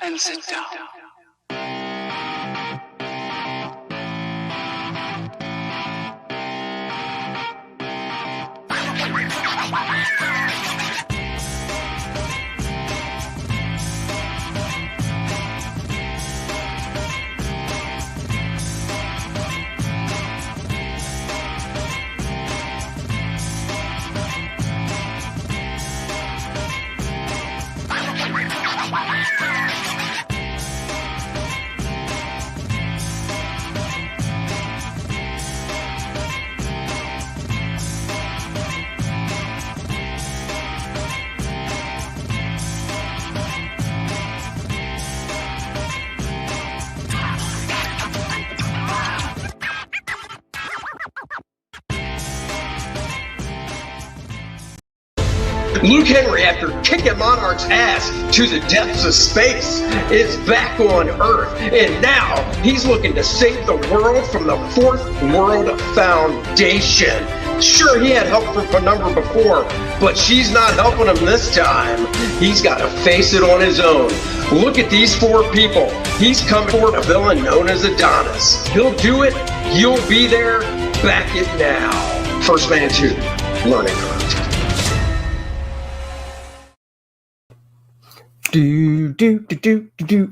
and sit down. Luke Henry, after kicking Monarch's ass to the depths of space, is back on Earth, and now he's looking to save the world from the Fourth World Foundation. Sure, he had help from Penumbra before, but she's not helping him this time. He's got to face it on his own. Look at these four people. He's coming for a villain known as Adonis. He'll do it. You'll be there. Back it now. First Man 2, Learning Curve.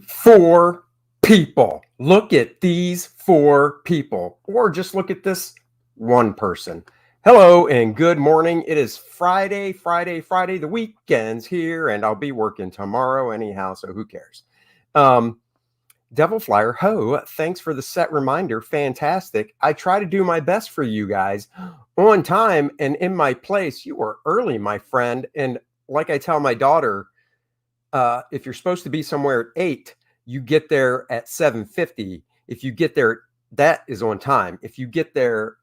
Four people. Look at these four people. Or just look at this one person. Hello and good morning. It is Friday. The weekend's here and I'll be working tomorrow anyhow, so who cares? Devil Flyer, ho, thanks for the set reminder. Fantastic. I try to do my best for you guys on time and in my place. You are early, my friend. And like I tell my daughter, if you're supposed to be somewhere at 8, you get there at 7:50. If you get there, that is on time. If you get there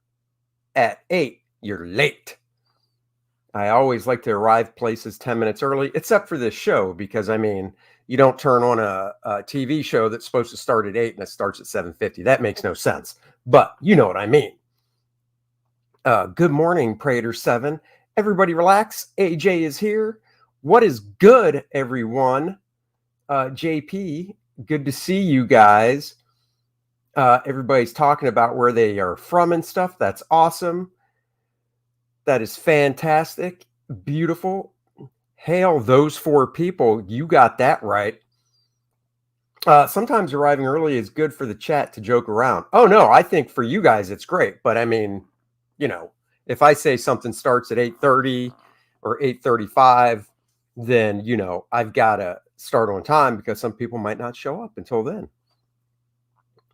at 8, you're late. I always like to arrive places 10 minutes early, except for this show, because I mean, you don't turn on a TV show that's supposed to start at 8 and it starts at 7:50. That makes no sense, but you know what I mean. Good morning, Prater 7. Everybody relax. AJ is here. What is good, everyone? JP, good to see you guys. Everybody's talking about where they are from and stuff. That's awesome. That is fantastic. Beautiful. Hail those four people. You got that right. Sometimes arriving early is good for the chat to joke around. Oh, no, I think for you guys it's great. But I mean, you know, if I say something starts at 8:30 or 8:35, then, you know, I've got to start on time because some people might not show up until then.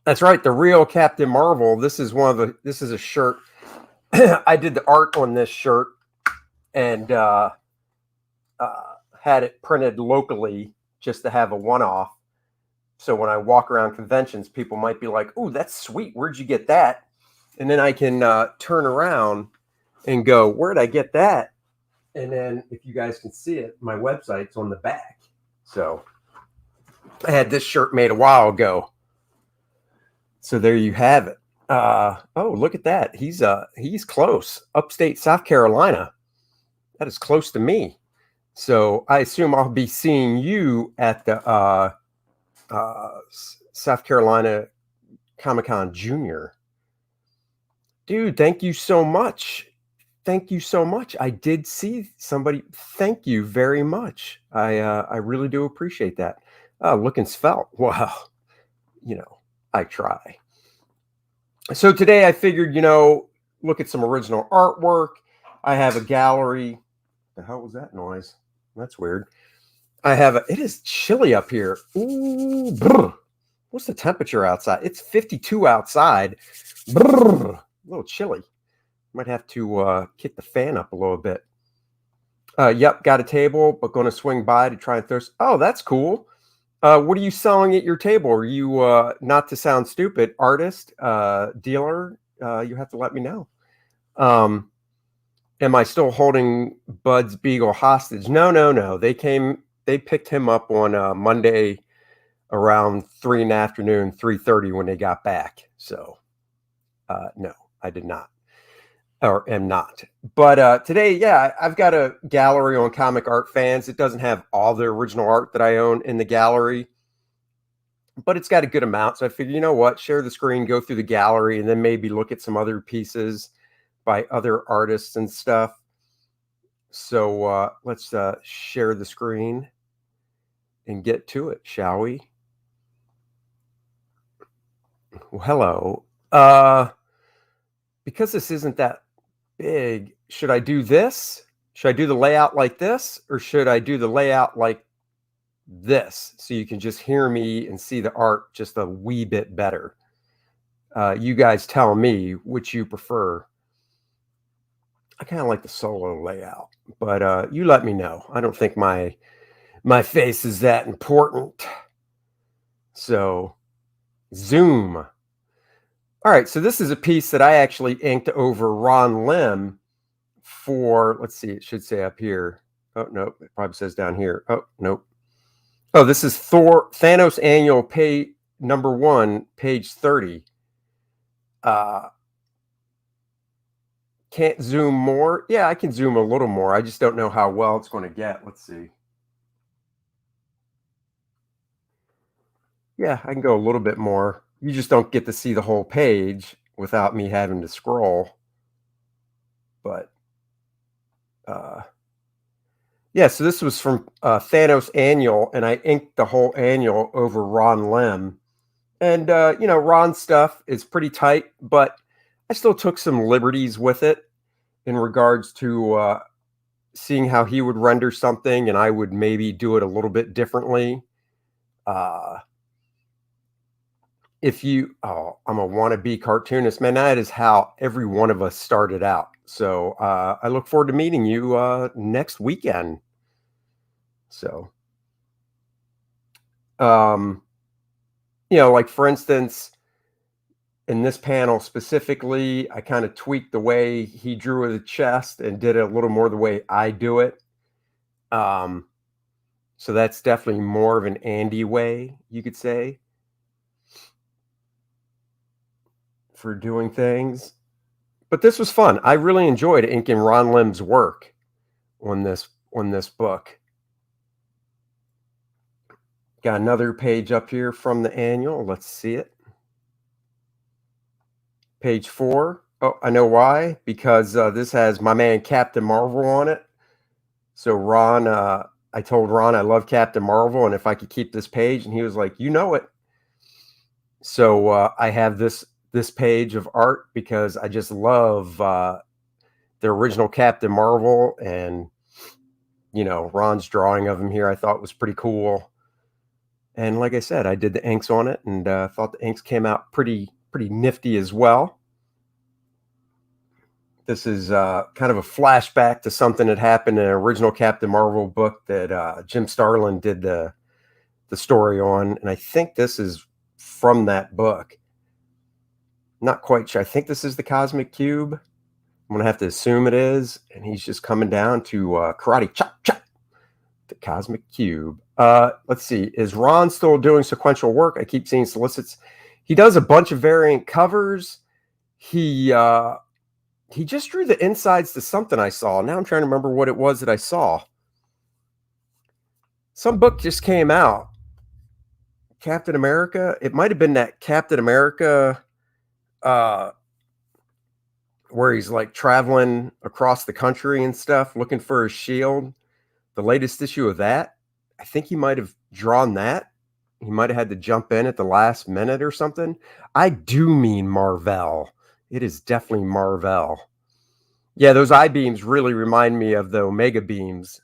That's right. The real Captain Marvel. This is a shirt. I did the art on this shirt and had it printed locally just to have a one-off. So when I walk around conventions, people might be like, "Oh, that's sweet. Where'd you get that?" And then I can turn around and go, "Where'd I get that?" And then if you guys can see it, my website's on the back. So I had this shirt made a while ago. So there you have it. Oh, look at that. He's close. Upstate South Carolina. That is close to me. So I assume I'll be seeing you at the South Carolina Comic-Con Junior. Dude, thank you so much. Thank you so much. I did see somebody. Thank you very much. I really do appreciate that. Looking svelte. Wow. You know, I try. So today I figured, you know, look at some original artwork. I have a gallery. The hell was that noise? That's weird. It is chilly up here. Ooh, brr. What's the temperature outside? It's 52 outside. Brr. A little chilly. Might have to kick the fan up a little bit. Yep, got a table, but going to swing by to try and thirst. Oh, that's cool. What are you selling at your table? Are you, not to sound stupid, artist, dealer? You have to let me know. Am I still holding Bud's Beagle hostage? No. They picked him up on Monday around 3 in the afternoon, 3:30 when they got back. So, no, I did not. Or am not. But today, yeah, I've got a gallery on Comic Art Fans. It doesn't have all the original art that I own in the gallery. but it's got a good amount. So I figured, you know what, share the screen, go through the gallery, and then maybe look at some other pieces by other artists and stuff. So let's share the screen and get to it, shall we? Well, hello. Because this isn't that big, should I do this? Should I do the layout like this, or should I do the layout like this so you can just hear me and see the art just a wee bit better? You guys tell me which you prefer. I kind of like the solo layout, but you let me know. I don't think my face is that important. So zoom. All right, so this is a piece that I actually inked over Ron Lim for, let's see, it should say up here. Oh, no, it probably says down here. Oh, nope. Oh, this is Thanos Annual page number 1, page 30. Can't zoom more. Yeah, I can zoom a little more. I just don't know how well it's going to get. Let's see. Yeah, I can go a little bit more. You just don't get to see the whole page without me having to scroll. But yeah, so this was from Thanos Annual, and I inked the whole annual over Ron Lim. And, you know, Ron's stuff is pretty tight, but I still took some liberties with it in regards to seeing how he would render something, and I would maybe do it a little bit differently. If you, I'm a wannabe cartoonist, man, that is how every one of us started out. So I look forward to meeting you next weekend. So, you know, like for instance, in this panel specifically, I kind of tweaked the way he drew the chest and did it a little more the way I do it. So that's definitely more of an Andy way, you could say, for doing things. But this was fun. I really enjoyed inking Ron Lim's work on this book. Got another page up here from the annual. Let's see it. Page 4. Oh, I know why. Because this has my man Captain Marvel on it. So Ron, I told Ron I love Captain Marvel, and if I could keep this page, and he was like, you know it. So I have this page of art because I just love the original Captain Marvel, and you know, Ron's drawing of him here I thought was pretty cool. And like I said, I did the inks on it, and thought the inks came out pretty nifty as well. This is kind of a flashback to something that happened in an original Captain Marvel book that Jim Starlin did the story on, and I think this is from that book. Not quite sure. I think this is the Cosmic Cube. I'm gonna have to assume it is, and he's just coming down to karate chop chop. The Cosmic Cube. Let's see. Is Ron still doing sequential work? I keep seeing solicits. He does a bunch of variant covers. He just drew the insides to something I saw. Now I'm trying to remember what it was that I saw. Some book just came out. Captain America. It might have been that Captain America where he's like traveling across the country and stuff looking for his shield. The latest issue of that, I think he might have drawn that. He might have had to jump in at the last minute or something. I do mean Marvel. It is definitely Marvel. Yeah, those I-beams really remind me of the Omega beams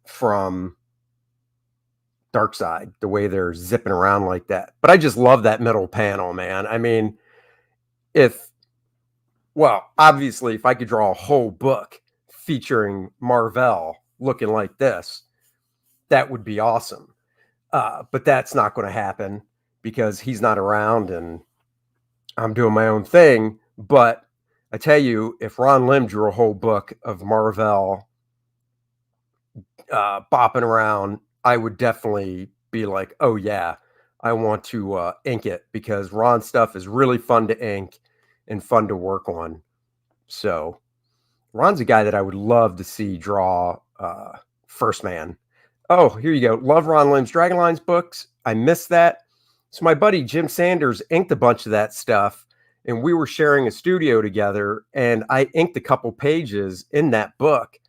from Darkseid, the way they're zipping around like that. But I just love that middle panel, man. I mean, obviously, if I could draw a whole book featuring Marvel looking like this, that would be awesome. But that's not going to happen because he's not around and I'm doing my own thing. But I tell you, if Ron Lim drew a whole book of Marvel bopping around, I would definitely be like, oh yeah, I want to ink it, because Ron's stuff is really fun to ink and fun to work on. So Ron's a guy that I would love to see draw First Man. Oh, here you go. Love Ron Lim's Dragonlines books. I missed that. So my buddy Jim Sanders inked a bunch of that stuff, and we were sharing a studio together, and I inked a couple pages in that book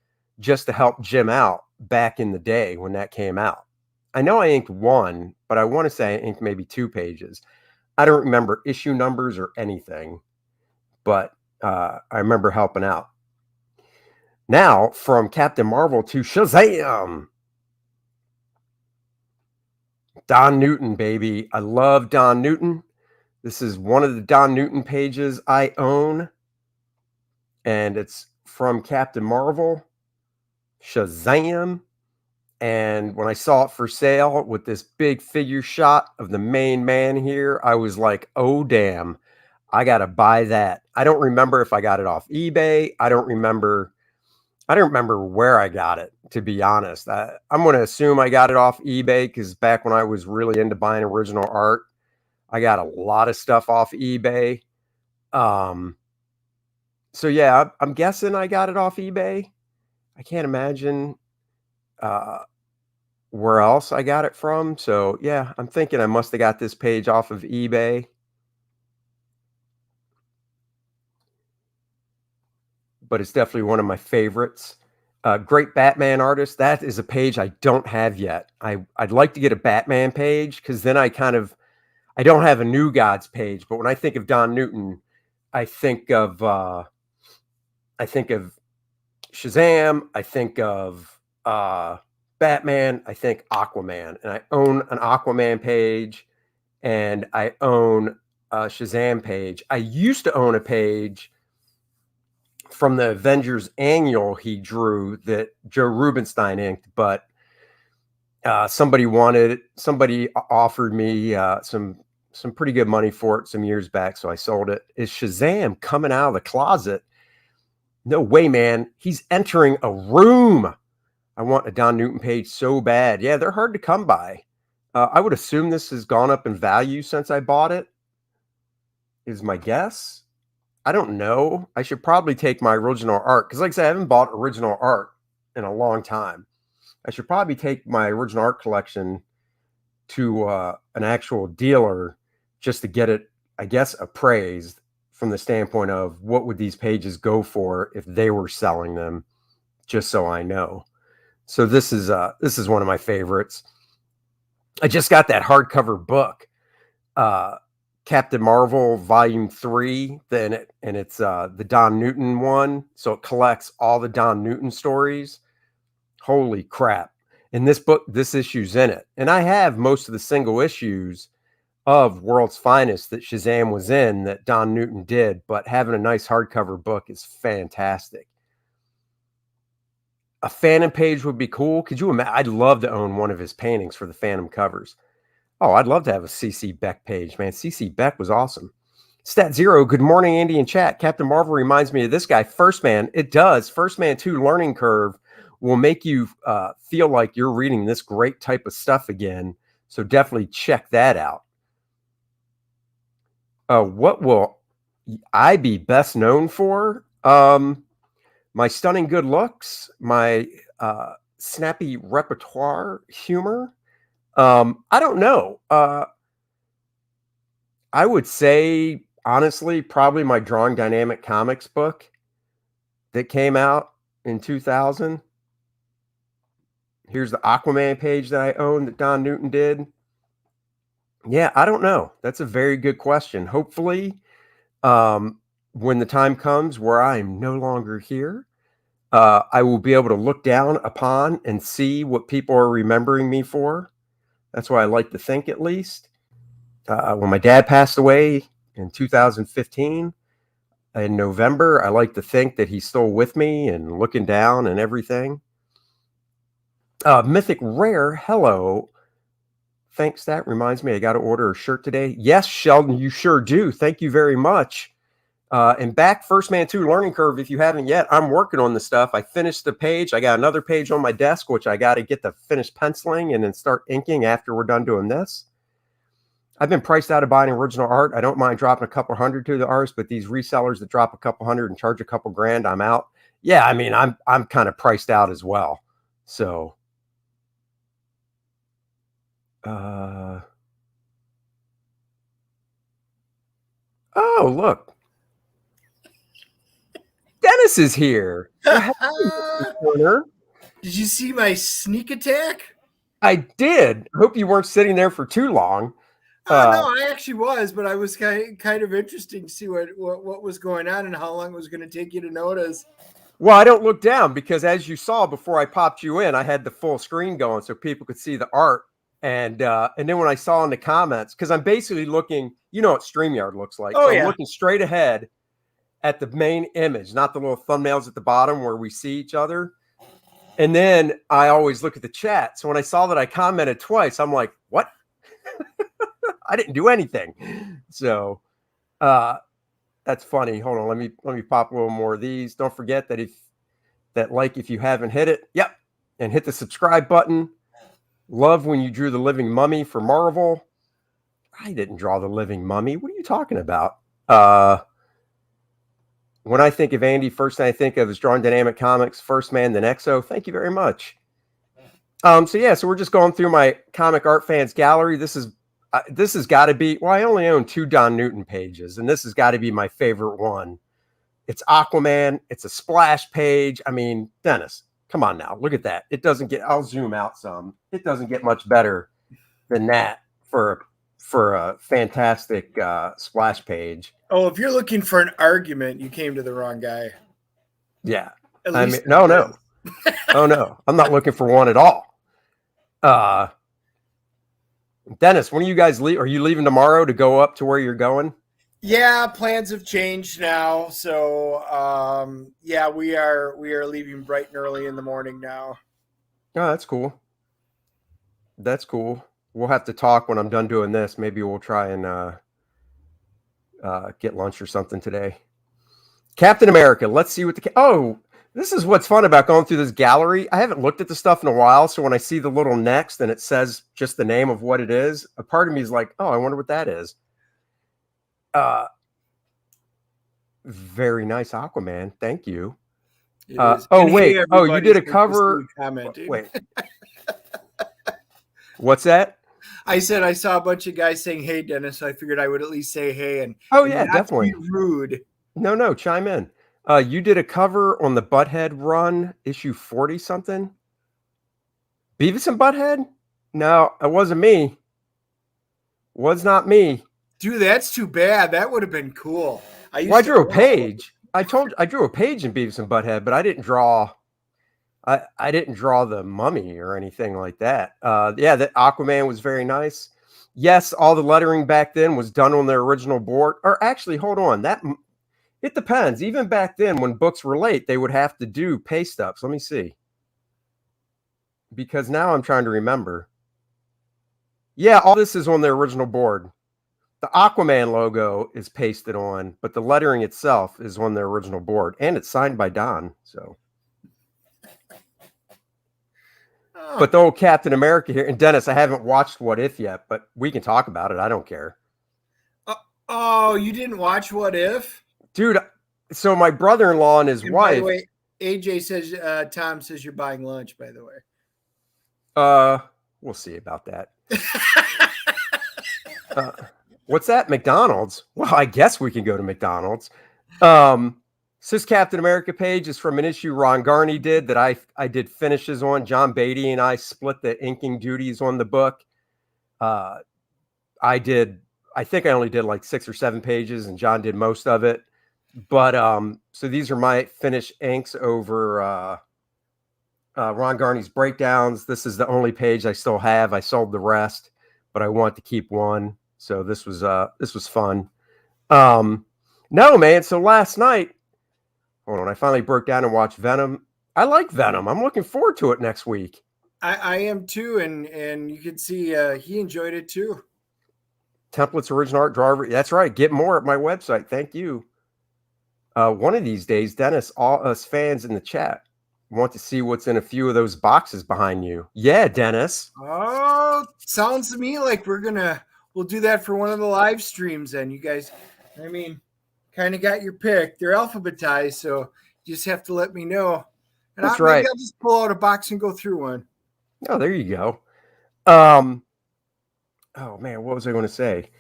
just to help Jim out back in the day when that came out. I know I inked one, but I want to say I inked maybe 2 pages. I don't remember issue numbers or anything, but I remember helping out. Now, from Captain Marvel to Shazam! Don Newton, baby. I love Don Newton. This is one of the Don Newton pages I own, and it's from Captain Marvel, Shazam. And when I saw it for sale with this big figure shot of the main man here, I was like, oh, damn, I got to buy that. I don't remember if I got it off eBay. I don't remember where I got it, to be honest. I'm going to assume I got it off eBay because back when I was really into buying original art, I got a lot of stuff off eBay. So yeah, I'm guessing I got it off eBay. I can't imagine where else I got it from. So yeah, I'm thinking I must have got this page off of eBay. But it's definitely one of my favorites. Great Batman artist. That is a page I don't have yet. I'd like to get a Batman page because then I don't have a New Gods page. But when I think of Don Newton, I think of Shazam. I think of Batman. I think Aquaman, and I own an Aquaman page, and I own a Shazam page. I used to own a page from the Avengers annual he drew that Joe Rubenstein inked, but somebody offered me some pretty good money for it some years back, so I sold it. Is Shazam coming out of the closet? No way, man. He's entering a room. I want a Don Newton page so bad. Yeah, they're hard to come by. I would assume this has gone up in value since I bought it, is my guess. I don't know. I should probably take my original art because, like I said, I haven't bought original art in a long time. I should probably take my original art collection to an actual dealer just to get it, I guess, appraised from the standpoint of what would these pages go for if they were selling them, just so I know. So this is one of my favorites. I just got that hardcover book, Captain Marvel Volume 3, and it's the Don Newton one. So it collects all the Don Newton stories. Holy crap. In this book, this issue's in it. And I have most of the single issues of World's Finest that Shazam was in that Don Newton did, but having a nice hardcover book is fantastic. A Phantom page would be cool. Could you imagine? I'd love to own one of his paintings for the Phantom covers. Oh, I'd love to have a CC Beck page, man. CC Beck was awesome. Stat Zero, good morning, Andy and chat. Captain Marvel reminds me of this guy, First Man. It does. First Man 2 Learning Curve will make you feel like you're reading this great type of stuff again. So definitely check that out. What will I be best known for? My stunning good looks, my snappy repertoire humor. I don't know. I would say, honestly, probably my Drawing Dynamic Comics book that came out in 2000. Here's the Aquaman page that I own that Don Newton did. Yeah, I don't know. That's a very good question. Hopefully, when the time comes where I am no longer here, I will be able to look down upon and see what people are remembering me for. That's what I like to think, at least. When my dad passed away in 2015, in November, I like to think that he's still with me and looking down and everything. Mythic Rare, hello. Thanks, that reminds me, I got to order a shirt today. Yes, Sheldon, you sure do. Thank you very much. And back First Man 2 Learning Curve, if you haven't yet, I'm working on the stuff. I finished the page. I got another page on my desk, which I got to get the finished penciling and then start inking after we're done doing this. I've been priced out of buying original art. I don't mind dropping a couple hundred to the artist, but these resellers that drop a couple hundred and charge a couple grand, I'm out. Yeah, I mean, I'm kind of priced out as well. So Oh, look. Dennis is here. Well, hello, corner. Did you see my sneak attack? I did. Hope you weren't sitting there for too long. No, I actually was, but I was kind of interesting to see what was going on and how long it was going to take you to notice. Well, I don't look down because, as you saw before I popped you in, I had the full screen going so people could see the art. And then when I saw in the comments, because I'm basically looking, you know what StreamYard looks like. Oh, so yeah. I'm looking straight ahead at the main image, not the little thumbnails at the bottom where we see each other. And then I always look at the chat. So when I saw that I commented twice, I'm like, what? I didn't do anything. So that's funny. Hold on, let me pop a little more of these. Don't forget that if you haven't hit it, yep, and hit the subscribe button. Love when you drew the living mummy for Marvel. I didn't draw the living mummy. What are you talking about? When I think of Andy, first thing I think of is Drawing Dynamic Comics, First Man, then EXO. Thank you very much. So we're just going through my comic art fans gallery. This has got to be, well, I only own 2 Don Newton pages, and this has got to be my favorite one. It's Aquaman. It's a splash page. I mean, Dennis, come on now. Look at that. It doesn't get, I'll zoom out some. It doesn't get much better than that for a fantastic splash page. Oh, if you're looking for an argument, you came to the wrong guy. Yeah. I mean, no. Oh, no. I'm not looking for one at all. Dennis, when are you guys leave? Are you leaving tomorrow to go up to where you're going? Yeah, plans have changed now. So, yeah, we are leaving bright and early in the morning now. Oh, that's cool. That's cool. We'll have to talk when I'm done doing this. Maybe we'll try and get lunch or something today. Captain America. Let's see what this is what's fun about going through this gallery. I haven't looked at the stuff in a while, so when I see the little next and it says just the name of what it is, a part of me is like, oh, I wonder what that is. Very nice Aquaman. Thank you. Wait. Oh, you did a cover. Wait. What's that? I said I saw a bunch of guys saying, "Hey, Dennis." So I figured I would at least say, "Hey," and yeah, not definitely. Be rude. No, chime in. You did a cover on the Butthead run, issue 40 something. Beavis and Butthead? No, it wasn't me. Was not me. Dude, that's too bad. That would have been cool. I drew a page. I drew a page in Beavis and Butthead, but I didn't draw. I didn't draw the mummy or anything like that. Yeah, that Aquaman was very nice. Yes, all the lettering back then was done on their original board. Or actually, hold on. It depends. Even back then, when books were late, they would have to do paste ups. Let me see. Because now I'm trying to remember. Yeah, all this is on their original board. The Aquaman logo is pasted on, but the lettering itself is on their original board. And it's signed by Don. So. But the old Captain America here, and Dennis, I haven't watched What If yet, but we can talk about it. I don't care. Oh, you didn't watch What If? Dude, so my brother-in-law and his wife. By the way, AJ says, Tom says you're buying lunch, by the way. We'll see about that. What's that? McDonald's? Well, I guess we can go to McDonald's. This Captain America page is from an issue Ron Garney did that I did finishes on. John Beatty and I split the inking duties on the book. I think I only did like 6 or 7 pages and John did most of it. But so these are my finished inks over Ron Garney's breakdowns. This is the only page I still have. I sold the rest, but I want to keep one. So this was fun. No, man. So last night, hold on, I finally broke down and watched Venom. I like Venom. I'm looking forward to it next week. I am too, and you can see he enjoyed it too. Templates, original art, draw. That's right. Get more at my website. Thank you. One of these days, Dennis, all us fans in the chat want to see what's in a few of those boxes behind you. Yeah, Dennis. Oh, sounds to me like we'll do that for one of the live streams. And you guys, I mean, kind of got your pick. They're alphabetized, so you just have to let me know. And that's right. Maybe I'll just pull out a box and go through one. Oh, there you go. Oh man, what was I going to say?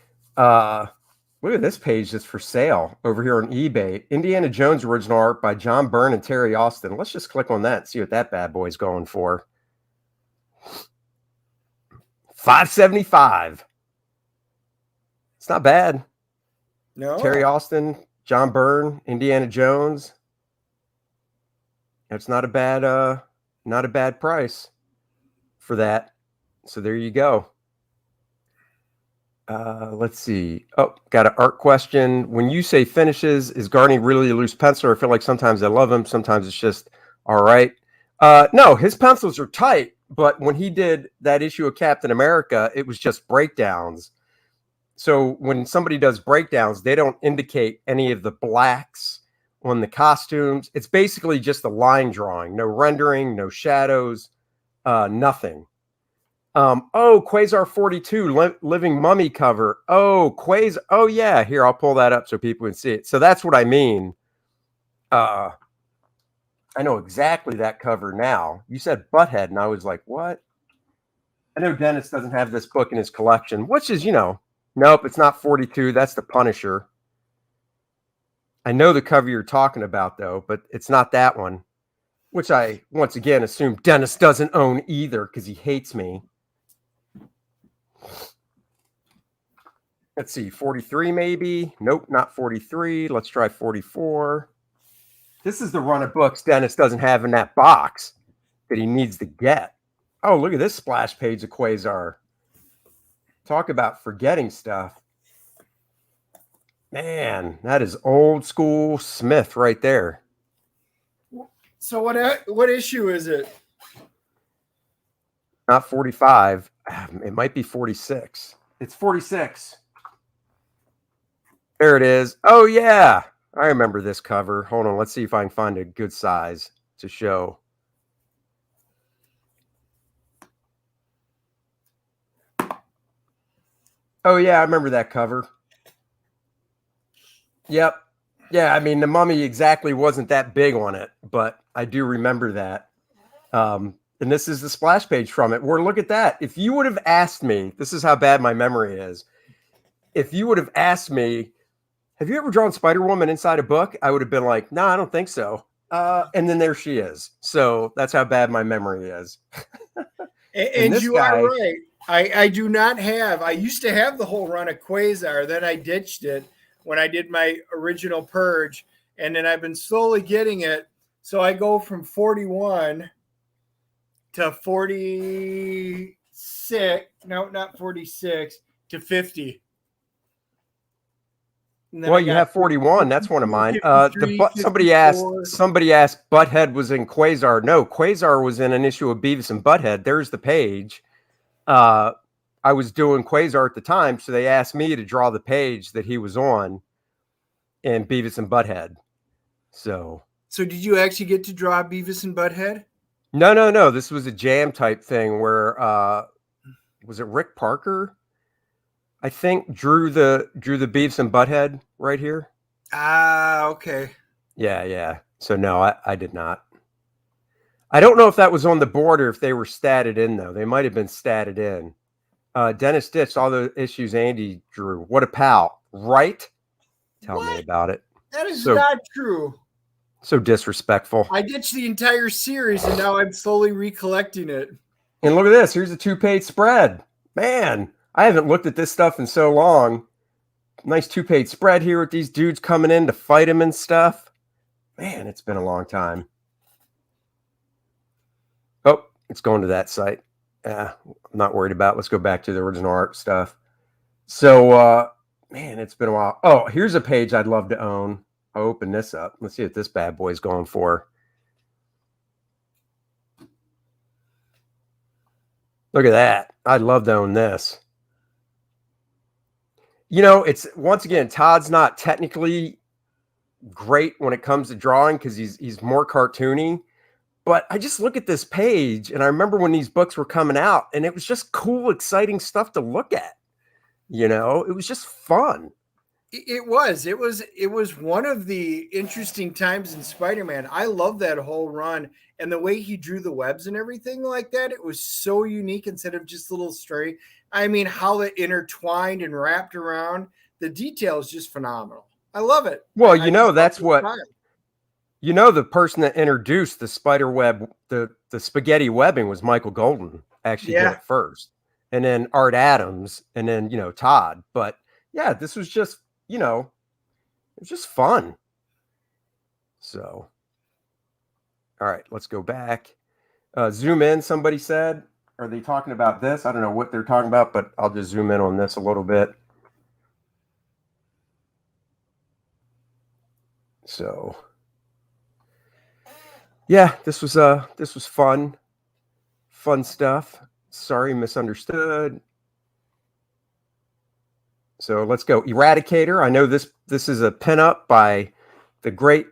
Look at this page that's for sale over here on eBay. Indiana Jones original art by John Byrne and Terry Austin. Let's just click on that and see what that bad boy's going for. $575. It's not bad. No. Terry Austin, John Byrne, Indiana Jones. It's not a bad price for that. So there you go. Let's see. Oh, got an art question. When you say finishes, is Garney really a loose penciler? I feel like sometimes I love him. Sometimes it's just all right. No, his pencils are tight. But when he did that issue of Captain America, it was just breakdowns. So when somebody does breakdowns, they don't indicate any of the blacks on the costumes. It's basically just a line drawing. No rendering, no shadows, nothing. Quasar 42 living mummy cover. Quasar. Oh yeah, here I'll pull that up so people can see it. So that's what I mean. I know exactly that cover now. You said Butthead, and I was like, what? I know Dennis doesn't have this book in his collection, which is, nope, it's not 42. That's the Punisher. I know the cover you're talking about, though, but it's not that one, which I, once again, assume Dennis doesn't own either because he hates me. Let's see, 43 maybe. Nope, not 43. Let's try 44. This is the run of books Dennis doesn't have in that box that he needs to get. Oh, look at this splash page of Quasar. Talk about forgetting stuff. Man, that is old school Smith right there. So what issue is it? Not 45. It might be 46. It's 46. There it is. Oh, yeah. I remember this cover. Hold on. Let's see if I can find a good size to show. Oh, yeah. I remember that cover. Yep. Yeah. I mean, the mummy exactly wasn't that big on it, but I do remember that. And this is the splash page from it. Where look at that. If you would have asked me, this is how bad my memory is. If you would have asked me, have you ever drawn Spider-Woman inside a book? I would have been like, no, I don't think so. And then there she is. So that's how bad my memory is. and you are right. I do not have. I used to have the whole run of Quasar. Then I ditched it when I did my original purge. And then I've been slowly getting it. So I go from 41 to 46. No, not 46 to 50. Well, you have 41. That's one of mine. Somebody asked Butthead was in Quasar. No, Quasar was in an issue of Beavis and Butthead. There's the page. I was doing Quasar at the time, so they asked me to draw the page that he was on in Beavis and Butthead. So did you actually get to draw Beavis and Butthead? No. This was a jam type thing where was it Rick Parker? I think drew the Beavis and Butthead right here. Ah, okay. Yeah. So no, I did not. I don't know if that was on the board or if they were statted in, though. They might have been statted in. Dennis ditched all the issues Andy drew. What a pal, right? Tell me about it. That is not true. So disrespectful. I ditched the entire series, and now I'm slowly recollecting it. And look at this. Here's a 2-page spread. Man, I haven't looked at this stuff in so long. Nice 2-page spread here with these dudes coming in to fight him and stuff. Man, it's been a long time. Oh, it's going to that site. I'm not worried about it. Let's go back to the original art stuff. So, man, it's been a while. Oh, here's a page I'd love to own. I'll open this up. Let's see what this bad boy's going for. Look at that. I'd love to own this. It's once again, Todd's not technically great when it comes to drawing because he's more cartoony. But I just look at this page and I remember when these books were coming out and it was just cool, exciting stuff to look at. It was just fun. It was one of the interesting times in Spider-Man. I love that whole run and the way he drew the webs and everything like that. It was so unique instead of just little stray. I mean, how it intertwined and wrapped around. the detail is just phenomenal. I love it. Well, that's what the person that introduced the spider web, the spaghetti webbing was Michael Golden. Actually did it first, and then Art Adams, and then Todd. But yeah, this was just it was just fun. So, all right, let's go back. Zoom in. Somebody said, are they talking about this? I don't know what they're talking about, but I'll just zoom in on this a little bit. So, yeah, this was fun stuff. Sorry, misunderstood. So let's go. Eradicator. I know this is a pinup by the great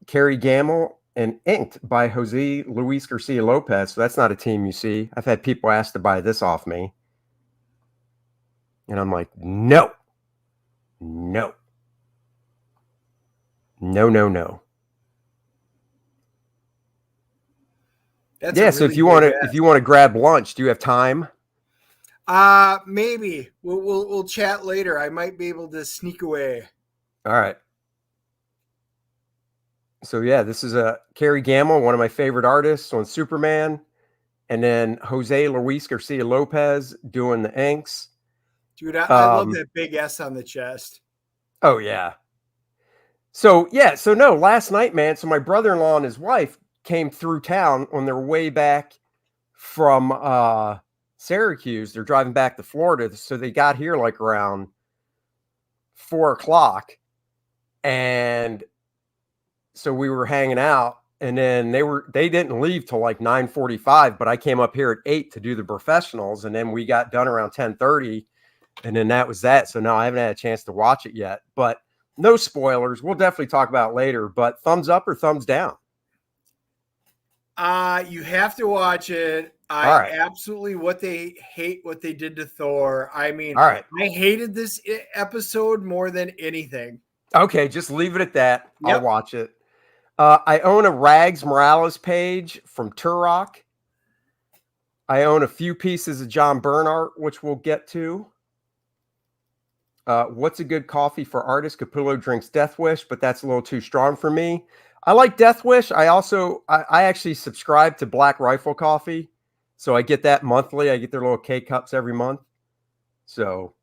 Carrie Gamble and inked by Jose Luis Garcia Lopez. So that's not a team you see. I've had people ask to buy this off me, and I'm like, no. That's yeah. So if you want to grab lunch, do you have time? Maybe we'll chat later. I might be able to sneak away. All right. So yeah, this is a Carrie Gamble, one of my favorite artists on Superman, and then Jose Luis Garcia Lopez doing the inks. Dude, I love that big S on the chest. Oh yeah. So yeah, so no, last night, man. So my brother-in-law and his wife came through town on their way back from Syracuse. They're driving back to Florida, so they got here like around 4:00, and so we were hanging out, and then they didn't leave till like 9:45, but I came up here at 8 to do the professionals, and then we got done around 10:30, and then that was that. So now I haven't had a chance to watch it yet, but no spoilers. We'll definitely talk about it later, but thumbs up or thumbs down? You have to watch it. Absolutely what they did to Thor. I mean, all right. I hated this episode more than anything. Okay, just leave it at that. Yep. I'll watch it. I own a Rags Morales page from Turok. I own a few pieces of John Byrne art, which we'll get to. What's a good coffee for artists? Capullo drinks Death Wish, but that's a little too strong for me. I like Death Wish. I actually subscribe to Black Rifle Coffee, so I get that monthly. I get their little K-Cups every month. So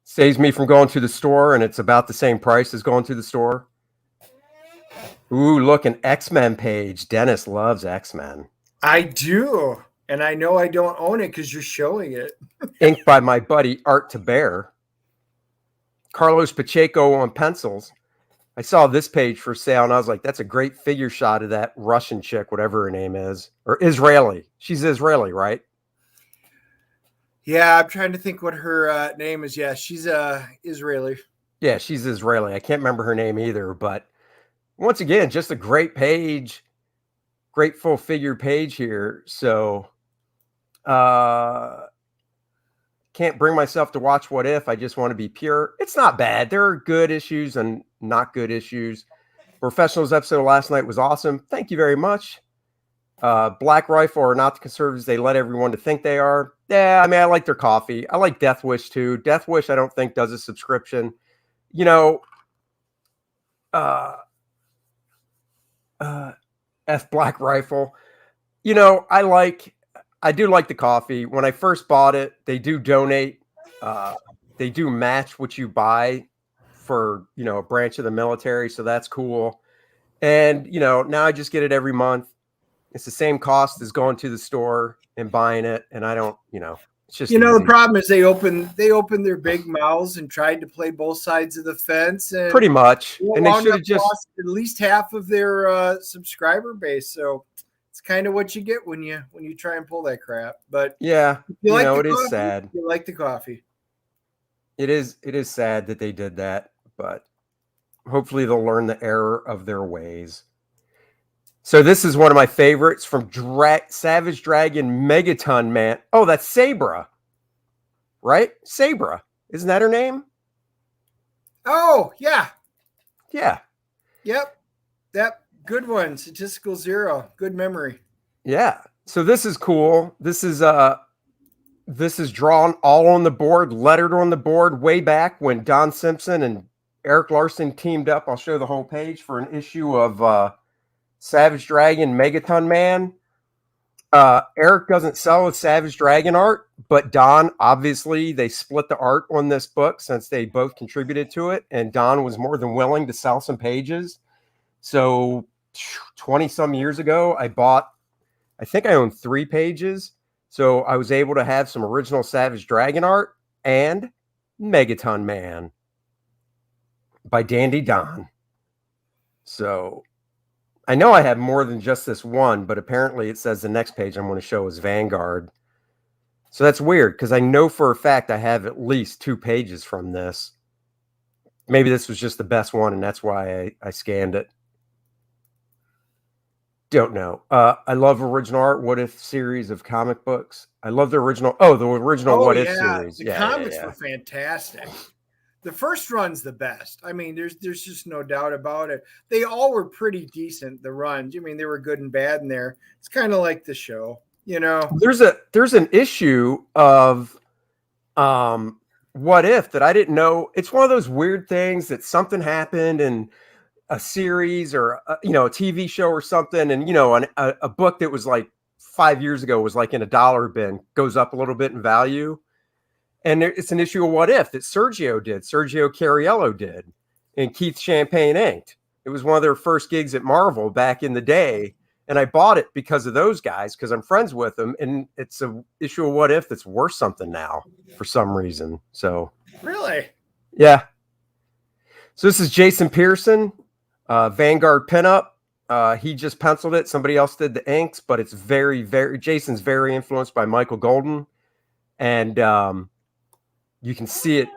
saves me from going to the store, and it's about the same price as going to the store. Ooh, look, an X-Men page. Dennis loves X-Men. I do. And I know I don't own it because you're showing it. Inked by my buddy Art to Bear. Carlos Pacheco on pencils. I saw this page for sale, and I was like, that's a great figure shot of that Russian chick, whatever her name is. Or Israeli. She's Israeli, right? Yeah, I'm trying to think what her name is. Yeah, she's Israeli. Yeah, she's Israeli. I can't remember her name either, but once again, just a great page, great full figure page here. So, can't bring myself to watch What If. I just want to be pure. It's not bad. There are good issues and not good issues. Professionals episode last night was awesome. Thank you very much. Black Rifle are not the conservatives they let everyone to think they are. Yeah, I mean, I like their coffee. I like Death Wish too. Death Wish, I don't think does a subscription. F Black Rifle. I do like the coffee. When I first bought it, they do donate. They do match what you buy for, a branch of the military. So that's cool. And, now I just get it every month. It's the same cost as going to the store and buying it. And I don't, it's just, the problem is they opened their big mouths and tried to play both sides of the fence. And pretty much. And they should have just lost at least half of their subscriber base. So it's kind of what you get when you try and pull that crap. But yeah, it is sad. You like the coffee. It is sad that they did that, but hopefully they'll learn the error of their ways. So this is one of my favorites from Savage Dragon Megaton Man. Oh, that's Sabra, right? Sabra, isn't that her name? Oh yeah, yeah, yep. That good one. Statistical Zero. Good memory. Yeah. So this is cool. This is This is drawn all on the board, lettered on the board way back when Don Simpson and Eric Larson teamed up. I'll show the whole page for an issue of Savage Dragon Megaton Man. Eric doesn't sell his Savage Dragon art, but Don, obviously, they split the art on this book since they both contributed to it, and Don was more than willing to sell some pages. So 20 some years ago, I think I owned 3 pages. So I was able to have some original Savage Dragon art and Megaton Man by Dandy Don. So I know I have more than just this one, but apparently it says the next page I'm going to show is Vanguard. So that's weird because I know for a fact I have at least 2 pages from this. Maybe this was just the best one, and that's why I scanned it. Don't know. I love original art. What If series of comic books. I love the original. Oh, the original What If series. The comics were fantastic. The first run's the best. I mean, there's just no doubt about it. They all were pretty decent, the runs. I mean, they were good and bad in there. It's kind of like the show, you know. There's an issue of What If that I didn't know. It's one of those weird things that something happened in a series or a TV show or something, and a book that was like 5 years ago was like in a dollar bin goes up a little bit in value. And it's an issue of What If that Sergio Cariello did, and Keith Champagne inked. It was one of their first gigs at Marvel back in the day, and I bought it because of those guys, because I'm friends with them, and it's an issue of What If that's worth something now for some reason. So really, yeah. So this is Jason Pearson, Vanguard pinup. He just penciled it. Somebody else did the inks, but it's Jason's very influenced by Michael Golden, and you can see it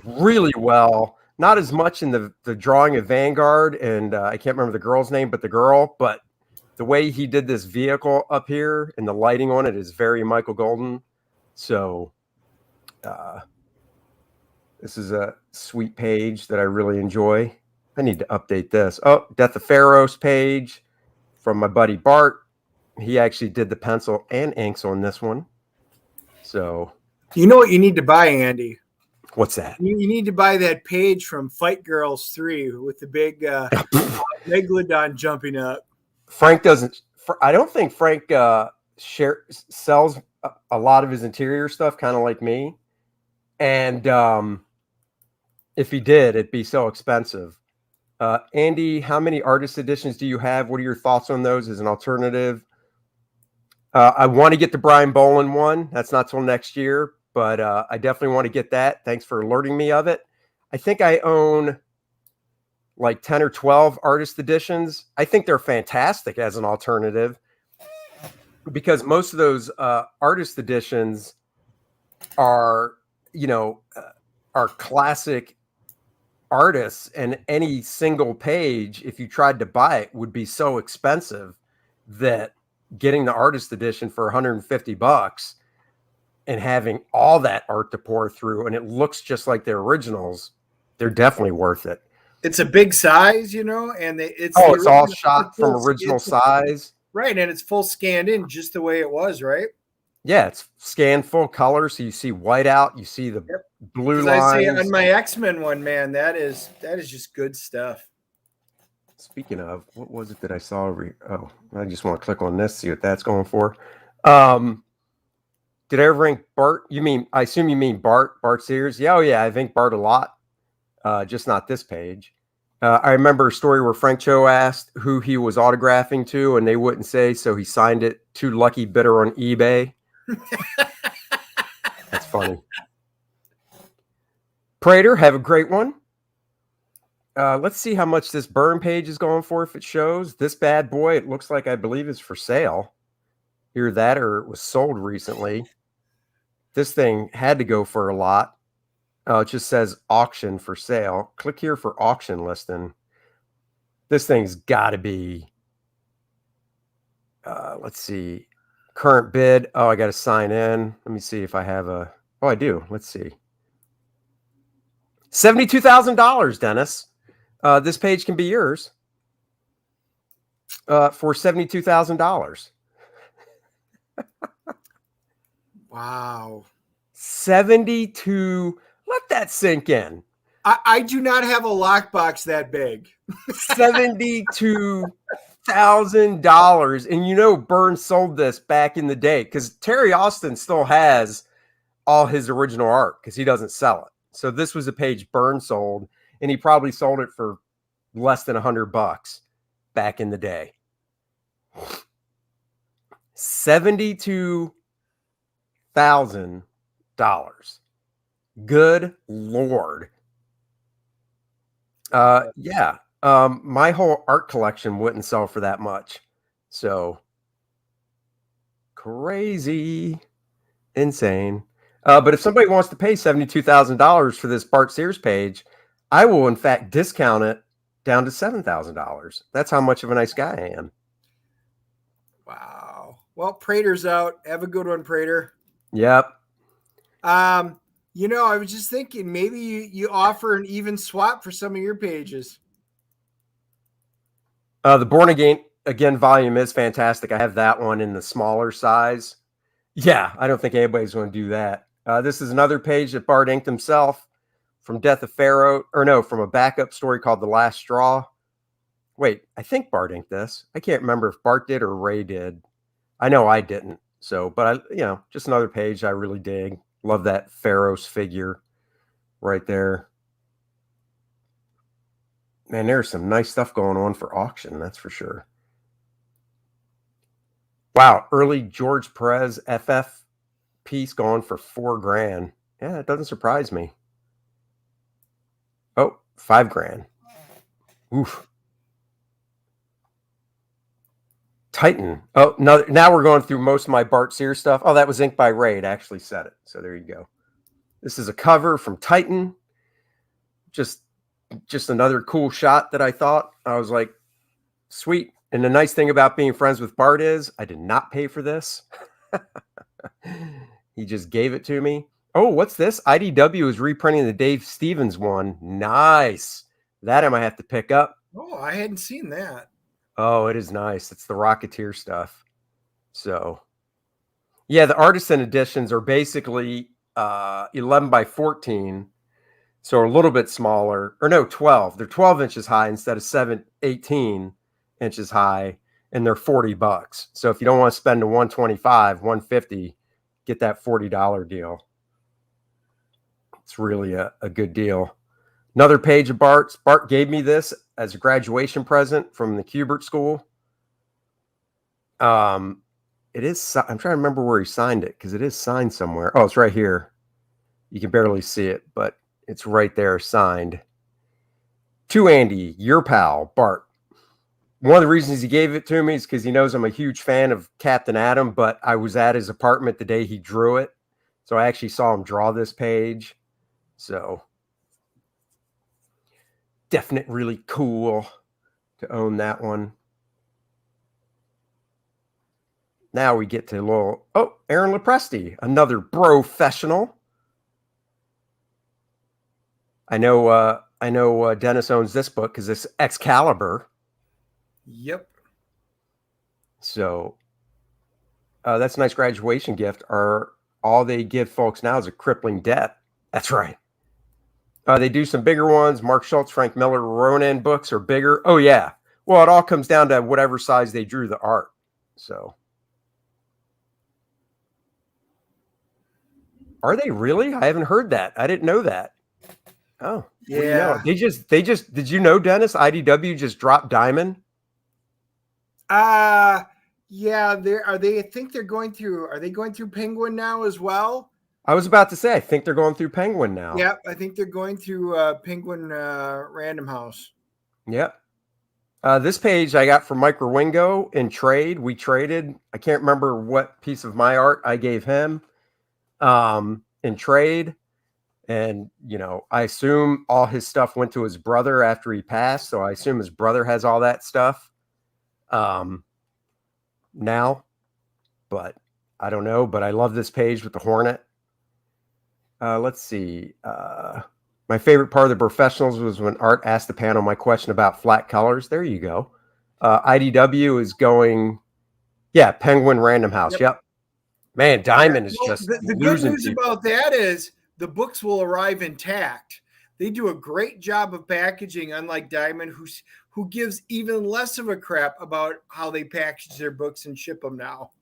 really well. Not as much in the drawing of Vanguard, and I can't remember the girl's name, but the way he did this vehicle up here and the lighting on it is very Michael Golden. So this is a sweet page that I really enjoy. I need to update this. Oh, Death of Pharaoh's page from my buddy Bart. He actually did the pencil and inks on this one. So you know what you need to buy, Andy? What's that? You need to buy that page from Fight Girls 3 with the big Megalodon jumping up. Frank doesn't. I don't think Frank sells a lot of his interior stuff, kind of like me. And if he did, it'd be so expensive. Andy, how many artist editions do you have? What are your thoughts on those as an alternative? I want to get the Brian Boland one. That's not till next year, but I definitely want to get that. Thanks for alerting me of it. I think I own like 10 or 12 artist editions. I think they're fantastic as an alternative because most of those artist editions are, are classic artists, and any single page, if you tried to buy it, would be so expensive that getting the artist edition for $150 and having all that art to pour through, and it looks just like the originals, they're definitely worth it. It's a big size, and it's all shot from original size, right? And it's full scanned in just the way it was, right? Yeah, it's scanned full color, so you see white out, you see the blue lines. I see on my X-Men one, man, that is just good stuff. Speaking of, what was it that I saw? I just want to click on this, see what that's going for. Did I ever ink Bart? I assume you mean Bart Sears? Yeah, I've inked Bart a lot, just not this page. I remember a story where Frank Cho asked who he was autographing to, and they wouldn't say, so he signed it to Lucky Bidder on eBay. That's funny. Prater, have a great one. Let's see how much this Byrne page is going for. If it shows this bad boy, it looks like I believe is for sale. Either that or it was sold recently. This thing had to go for a lot. It just says auction for sale. Click here for auction listing. This thing's got to be, let's see, current bid. Oh, I got to sign in. Let me see if I have a, oh, I do. Let's see. $72,000, Dennis. This page can be yours for $72,000. Wow. 72. Let that sink in. I do not have a lockbox that big. $72,000. And you know, Byrne sold this back in the day because Terry Austin still has all his original art because he doesn't sell it. So this was a page Byrne sold, and he probably sold it for less than $100 back in the day. $72,000. Good Lord. Yeah. My whole art collection wouldn't sell for that much. So crazy, insane. But if somebody wants to pay $72,000 for this Bart Sears page, I will in fact discount it down to $7,000. That's how much of a nice guy I am. Wow. Well, Prater's out. Have a good one, Prater. Yep. You know, I was just thinking maybe you offer an even swap for some of your pages. The Born Again volume is fantastic. I have that one in the smaller size. Yeah, I don't think anybody's going to do that. This is another page that Bart inked himself from Death of Pharaoh, or no, from a backup story called The Last Straw. Wait, I think Bart inked this. I can't remember if Bart did or Ray did. I know I didn't. So, but just another page I really dig. Love that Pharaoh's figure right there. Man, there's some nice stuff going on for auction, that's for sure. Wow, early George Perez FF piece going for $4,000. Yeah, it doesn't surprise me. Oh, $5,000. Oof. Titan. Oh, no, now we're going through most of my Bart Sears stuff. Oh, that was inked by Ray. It actually said it. So there you go. This is a cover from Titan. Just another cool shot that I thought. I was like, sweet. And the nice thing about being friends with Bart is I did not pay for this. He just gave it to me. Oh, what's this? IDW is reprinting the Dave Stevens one. Nice. That I might have to pick up. Oh, I hadn't seen that. Oh, it is nice. It's the Rocketeer stuff. So, yeah, the artisan editions are basically 11 by 14. So a little bit smaller. Or no, 12. They're 12 inches high instead of 18 inches high. And they're $40. So if you don't want to spend the $125, $150, get that $40 deal. It's really a good deal. Another page of Bart's. Bart gave me this as a graduation present from the Cubert School. It is. I'm trying to remember where he signed it because it is signed somewhere. Oh, it's right here. You can barely see it, but it's right there signed. To Andy, your pal, Bart. One of the reasons he gave it to me is because he knows I'm a huge fan of Captain Atom, but I was at his apartment the day he drew it. So I actually saw him draw this page. So definitely really cool to own that one. Now we get to a little, Aaron Lepresti, another professional. I know Dennis owns this book because it's Excalibur. Yep. So that's a nice graduation gift. All they give folks now is a crippling debt. That's right. They do some bigger ones. Mark Schultz, Frank Miller, Ronin books are bigger. Oh, yeah. Well, it all comes down to whatever size they drew the art. So. Are they really? I haven't heard that. I didn't know that. Oh, yeah. They just, did you know, Dennis, IDW just dropped Diamond? Yeah. Are they going through Penguin now as well? I was about to say, I think they're going through Penguin now. Yep, I think they're going through Penguin Random House. Yep. This page I got from Mike Rowingo in trade. We traded. I can't remember what piece of my art I gave him in trade. And, I assume all his stuff went to his brother after he passed. So I assume his brother has all that stuff now. But I don't know. But I love this page with the Hornet. Let's see. My favorite part of the professionals was when Art asked the panel my question about flat colors. There you go. IDW is going, Penguin Random House. Yep. Man, Diamond is Well, just the good losing news people. about that is the books will arrive intact. They do a great job of packaging, unlike Diamond, who gives even less of a crap about how they package their books and ship them now.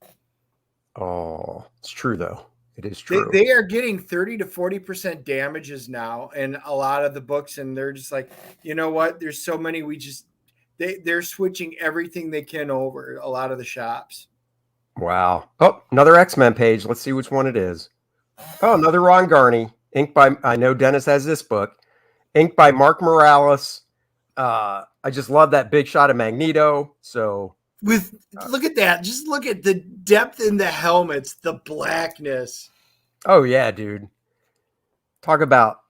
Oh, it's true though. It is true. They are getting 30 to 40% damages now in a lot of the books, and they're just like, you know what? There's so many. They're switching everything they can over. A lot of the shops. Wow. Oh, another X-Men page. Let's see which one it is. Oh, another Ron Garney. Inked by, I know Dennis has this book. Inked by Mark Morales. I just love that big shot of Magneto. So Look at that. Just look at the depth in the helmets, the blackness. oh yeah, dude. Talk about,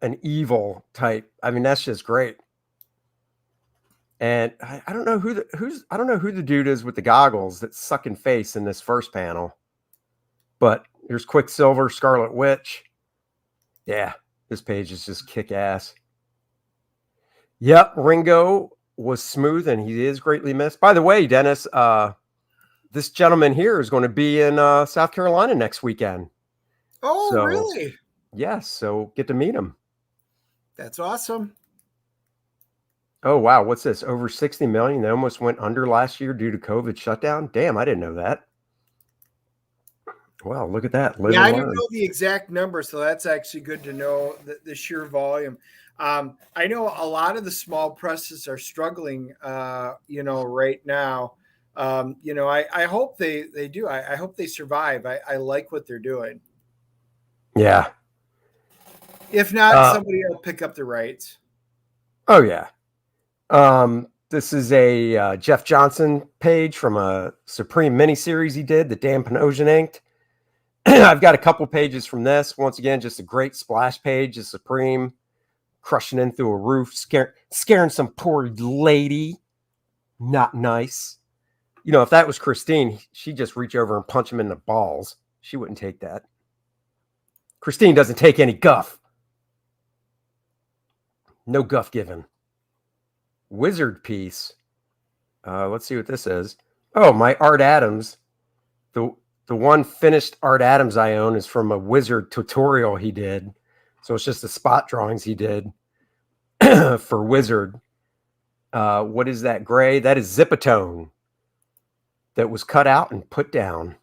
an evil type. I mean, that's just great. And I don't know I don't know who the dude is with the goggles that's sucking face in this first panel. But there's Quicksilver, Scarlet Witch. Yeah, this page is just kick ass. Yep, Ringo was smooth and he is greatly missed. By the way, Dennis, this gentleman here is going to be in South Carolina next weekend. Oh, so, really? Yes, so get to meet him. That's awesome. Oh, wow. What's this? Over 60 million. They almost went under last year due to COVID shutdown. Damn, I didn't know that. Wow, look at that. Yeah, I didn't know the exact number, so that's actually good to know the sheer volume. I know a lot of the small presses are struggling, right now. I hope they do. I hope they survive. I like what they're doing. Yeah. If not, somebody will pick up the rights. Oh, yeah. This is a Jeff Johnson page from a Supreme miniseries he did that Dan Panosian inked. I've got a couple pages from this. Once again, just a great splash page of Supreme crushing in through a roof, scaring some poor lady. Not nice. If that was Christine, she'd just reach over and punch him in the balls. She wouldn't take that. Christine doesn't take any guff. No guff given. Wizard piece. Let's see what this is. Oh, my Art Adams. The one finished Art Adams I own is from a Wizard tutorial he did. So it's just the spot drawings he did for Wizard. What is that gray? That is Zipatone that was cut out and put down.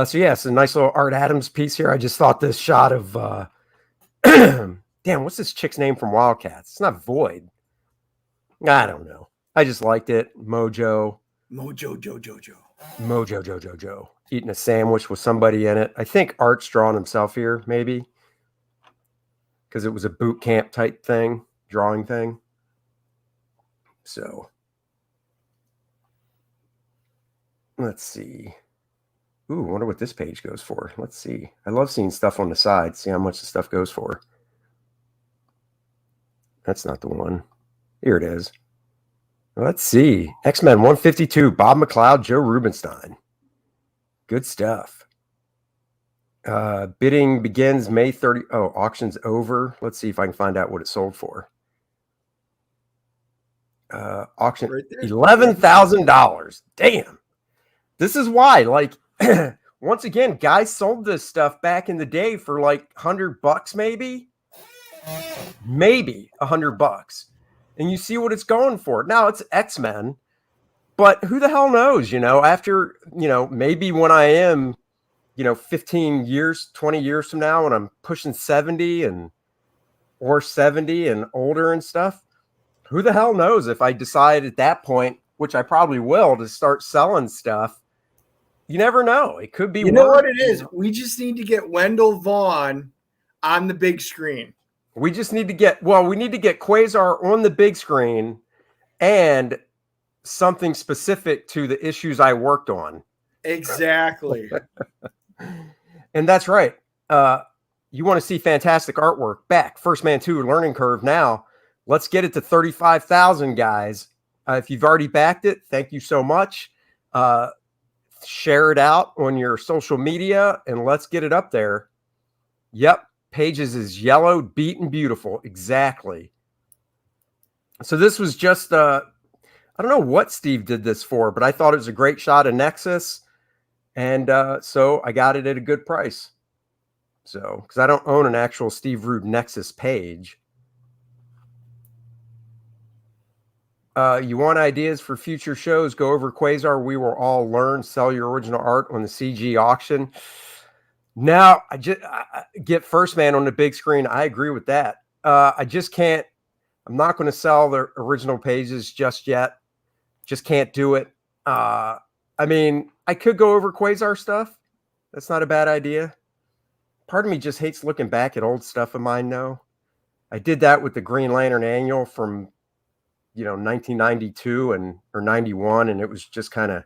So yeah, it's a nice little Art Adams piece here. I just thought this shot of damn, what's this chick's name from Wildcats? It's not Void. I don't know. I just liked it. Mojo Jojo. Eating a sandwich with somebody in it. I think Art's drawing himself here, maybe. Because it was a boot camp type thing, drawing thing. So. Let's see. Ooh, I wonder what this page goes for. Let's see. I love seeing stuff on the side. See how much the stuff goes for. That's not the one. Here it is. Let's see. X-Men 152. Bob McLeod, Joe Rubenstein. Good stuff. Bidding begins May 30. Oh, auction's over. Let's see if I can find out what it sold for. Auction right $11,000. Damn. This is why, once again, guys sold this stuff back in the day for $100 maybe. Maybe $100. And you see what it's going for. Now it's X-Men, but who the hell knows, after, maybe when I am, 15 years, 20 years from now, when I'm pushing 70 or 70 and older and stuff, who the hell knows if I decide at that point, which I probably will, to start selling stuff. You never know. It could be. You know what it is? We just need to get Wendell Vaughn on the big screen. We just need to get Quasar on the big screen and something specific to the issues I worked on. Exactly. And that's right. You want to see fantastic artwork back. First Man 2 learning curve now. Let's get it to 35,000, guys. If you've already backed it, thank you so much. Share it out on your social media and let's get it up there. Yep. Pages is yellowed, beaten, beautiful. Exactly. So this was just, I don't know what Steve did this for, but I thought it was a great shot of Nexus. And so I got it at a good price. So, because I don't own an actual Steve Rude Nexus page. You want ideas for future shows? Go over Quasar. We will all learn. Sell your original art on the CG auction. Now, I get First Man on the big screen. I agree with that. I just can't. I'm not going to sell the original pages just yet. Just can't do it. I mean, I could go over Quasar stuff. That's not a bad idea. Part of me just hates looking back at old stuff of mine now. I did that with the Green Lantern Annual from 1992 or 91, and it was just kind of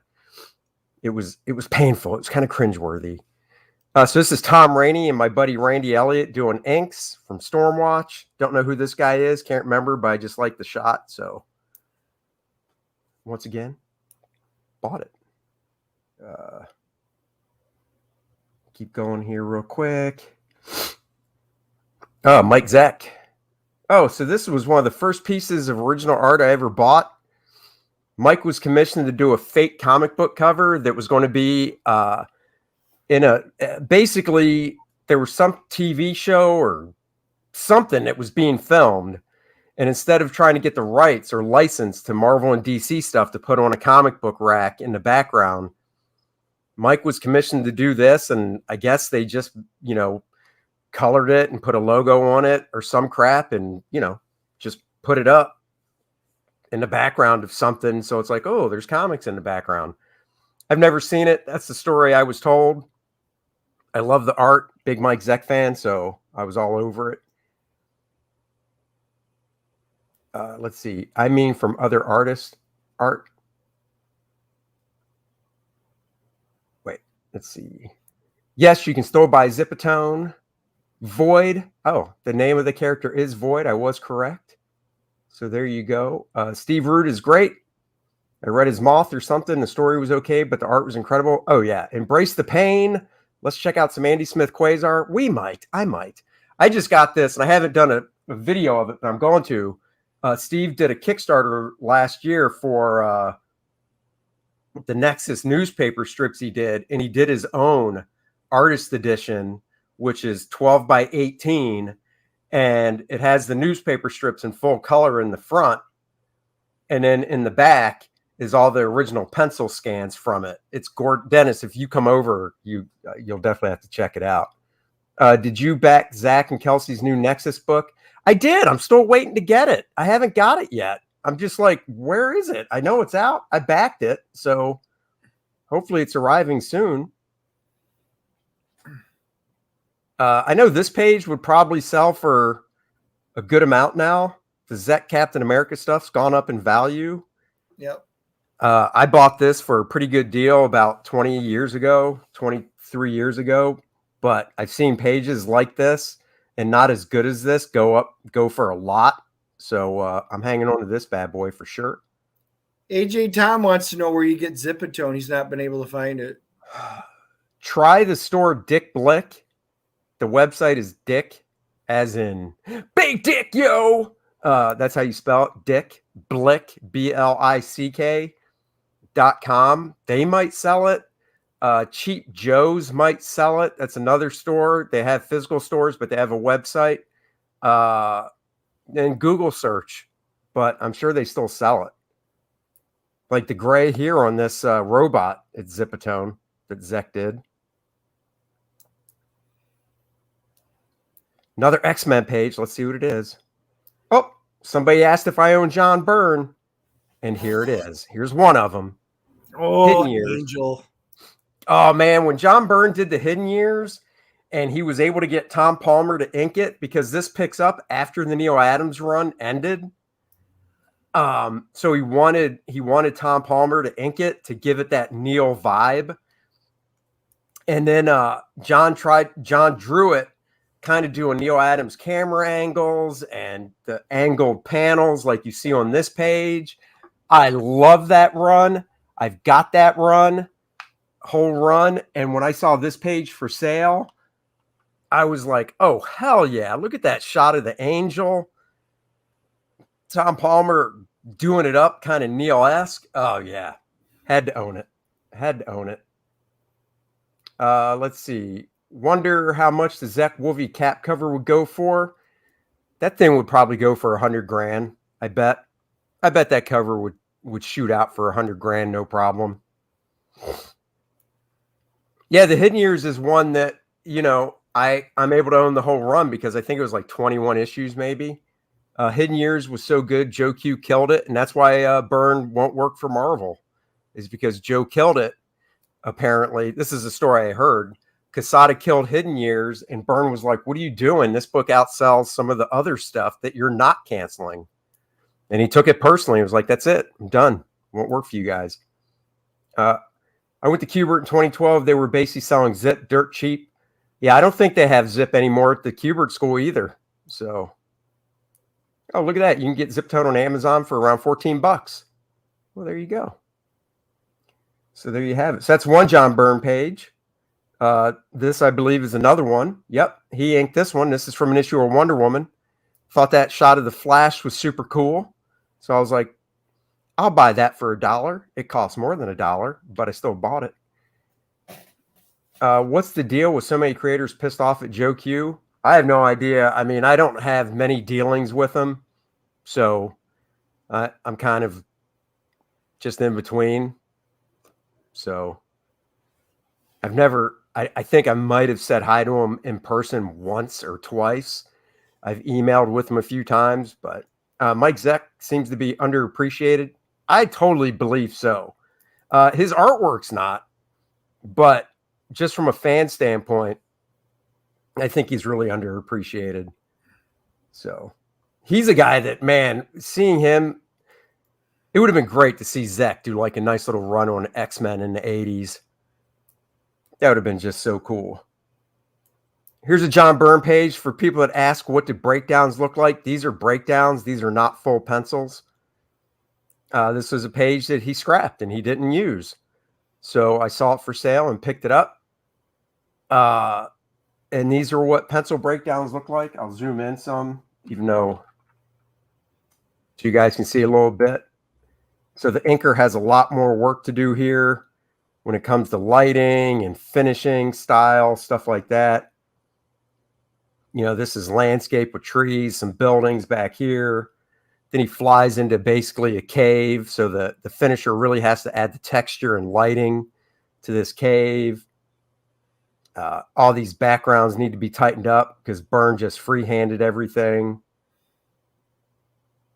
it was painful. It was kind of cringeworthy. So this is Tom Rainey and my buddy Randy Elliott doing inks from Stormwatch. Don't know who this guy is, can't remember, but I just like the shot. So once again, bought it. Keep going here real quick. Mike Zeck. Oh, so this was one of the first pieces of original art I ever bought. Mike was commissioned to do a fake comic book cover that was going to be basically there was some TV show or something that was being filmed. And instead of trying to get the rights or license to Marvel and DC stuff to put on a comic book rack in the background, Mike was commissioned to do this. And I guess they just, colored it and put a logo on it or some crap and, just put it up in the background of something. So it's like, oh, there's comics in the background. I've never seen it. That's the story I was told. I love the art. Big Mike Zeck fan. So I was all over it. Let's see. I mean, from other artists, art. Wait, let's see. Yes, you can still buy Zipatone. Void. Oh, the name of the character is Void. I was correct. So there you go. Steve Rude is great. I read his Moth or something. The story was okay, but the art was incredible. Oh, yeah. Embrace the pain. Let's check out some Andy Smith Quasar. I might. I just got this, and I haven't done a video of it, but I'm going to. Steve did a Kickstarter last year for the Nexus newspaper strips he did, and he did his own artist edition, which is 12 by 18, and it has the newspaper strips in full color in the front, and then in the back is all the original pencil scans from it. It's gorgeous. Dennis, if you come over, you'll definitely have to check it out. Did you back Zach and Kelsey's new Nexus book? I did. I'm still waiting to get it. I haven't got it yet. I'm just like, where is it? I know it's out. I backed it. So hopefully it's arriving soon. I know this page would probably sell for a good amount now. The Zek Captain America stuff's gone up in value. Yep. I bought this for a pretty good deal about 23 years ago, but I've seen pages like this and not as good as this go for a lot. So I'm hanging on to this bad boy for sure. AJ Tom wants to know where you get Zipatone. He's not been able to find it. Try the store Dick Blick. The website is Dick, as in Big Dick, yo. That's how you spell it. Dick Blick, BLICK.com. They might sell it. Cheap Joe's might sell it. That's another store. They have physical stores, but they have a website. And Google search, but I'm sure they still sell it. Like the gray here on this robot, it's Zipatone that Zek did. Another X-Men page. Let's see what it is. Oh, somebody asked if I own John Byrne, and here it is. Here's one of them. Oh, Hidden Years. Angel. Oh, man, when John Byrne did the Hidden Years, and he was able to get Tom Palmer to ink it, because this picks up after the Neil Adams run ended. So he wanted Tom Palmer to ink it to give it that Neil vibe. And then John drew it, kind of doing Neil Adams camera angles and the angled panels like you see on this page. I love that run. I've got that whole run. And when I saw this page for sale, I was like, oh, hell yeah. Look at that shot of the angel. Tom Palmer doing it up kind of Neil-esque. Oh, yeah. Had to own it. Let's see. Wonder how much the Zek Wolvie cap cover would go for. That thing would probably go for $100,000. I bet that cover would shoot out for $100,000, no problem. Yeah, the Hidden Years is one that, I'm able to own the whole run because I think it was like 21 issues maybe. Hidden Years was so good, Joe Q killed it, and that's why Byrne won't work for Marvel, is because Joe killed it. Apparently, this is a story I heard. Quesada killed Hidden Years, and Byrne was like, "What are you doing? This book outsells some of the other stuff that you're not canceling." And he took it personally. He was like, "That's it. I'm done. Won't work for you guys." I went to Cubert in 2012. They were basically selling Zip dirt cheap. Yeah, I don't think they have Zip anymore at the Cubert school either. So, oh, look at that. You can get Zip Tote on Amazon for around $14. Well, there you go. So there you have it. So that's one John Byrne page. This, I believe, is another one. Yep, he inked this one. This is from an issue of Wonder Woman. Thought that shot of the Flash was super cool. So I was like, I'll buy that for $1. It costs more than $1, but I still bought it. What's the deal with so many creators pissed off at Joe Q? I have no idea. I mean, I don't have many dealings with him. So I'm kind of just in between. So I've never, I think I might have said hi to him in person once or twice. I've emailed with him a few times, but Mike Zeck seems to be underappreciated. I totally believe so. His artwork's not, but just from a fan standpoint, I think he's really underappreciated. So he's a guy that, man, seeing him, it would have been great to see Zeck do like a nice little run on X-Men in the 80s. That would have been just so cool. Here's a John Byrne page for people that ask, what do breakdowns look like? These are breakdowns. These are not full pencils. This was a page that he scrapped and he didn't use. So I saw it for sale and picked it up. And these are what pencil breakdowns look like. I'll zoom in some, even though so you guys can see a little bit. So the inker has a lot more work to do here when it comes to lighting and finishing style, stuff like that. This is landscape with trees, some buildings back here. Then he flies into basically a cave. So the finisher really has to add the texture and lighting to this cave. All these backgrounds need to be tightened up because Byrne just free-handed everything.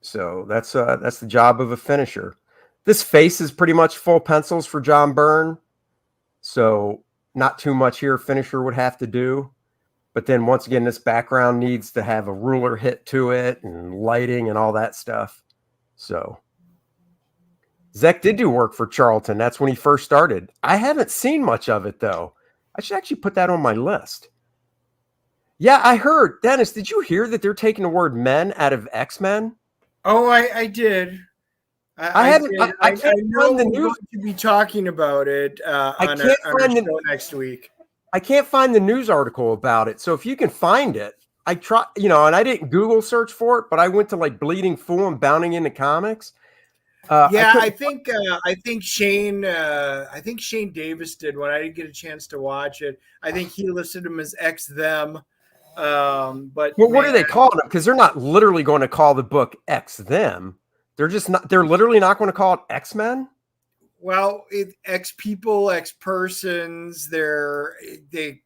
So that's the job of a finisher. This face is pretty much full pencils for John Byrne. So not too much here finisher would have to do. But then once again, this background needs to have a ruler hit to it and lighting and all that stuff. So Zeck did do work for Charlton. That's when he first started. I haven't seen much of it, though. I should actually put that on my list. Yeah, I heard. Dennis, did you hear that they're taking the word men out of X-Men? Oh, I did. I haven't. I know we're going to be talking about it on our show next week. I can't find the news article about it. So if you can find it, I try, and I didn't Google search for it, but I went to like Bleeding Fool and Bounding into Comics. I think Shane Davis did one. I didn't get a chance to watch it. I think he listed them as X them. But what are they calling them? Because they're not literally going to call the book X them. They're just not. They're literally not going to call it X-Men. Well, X people, X persons. They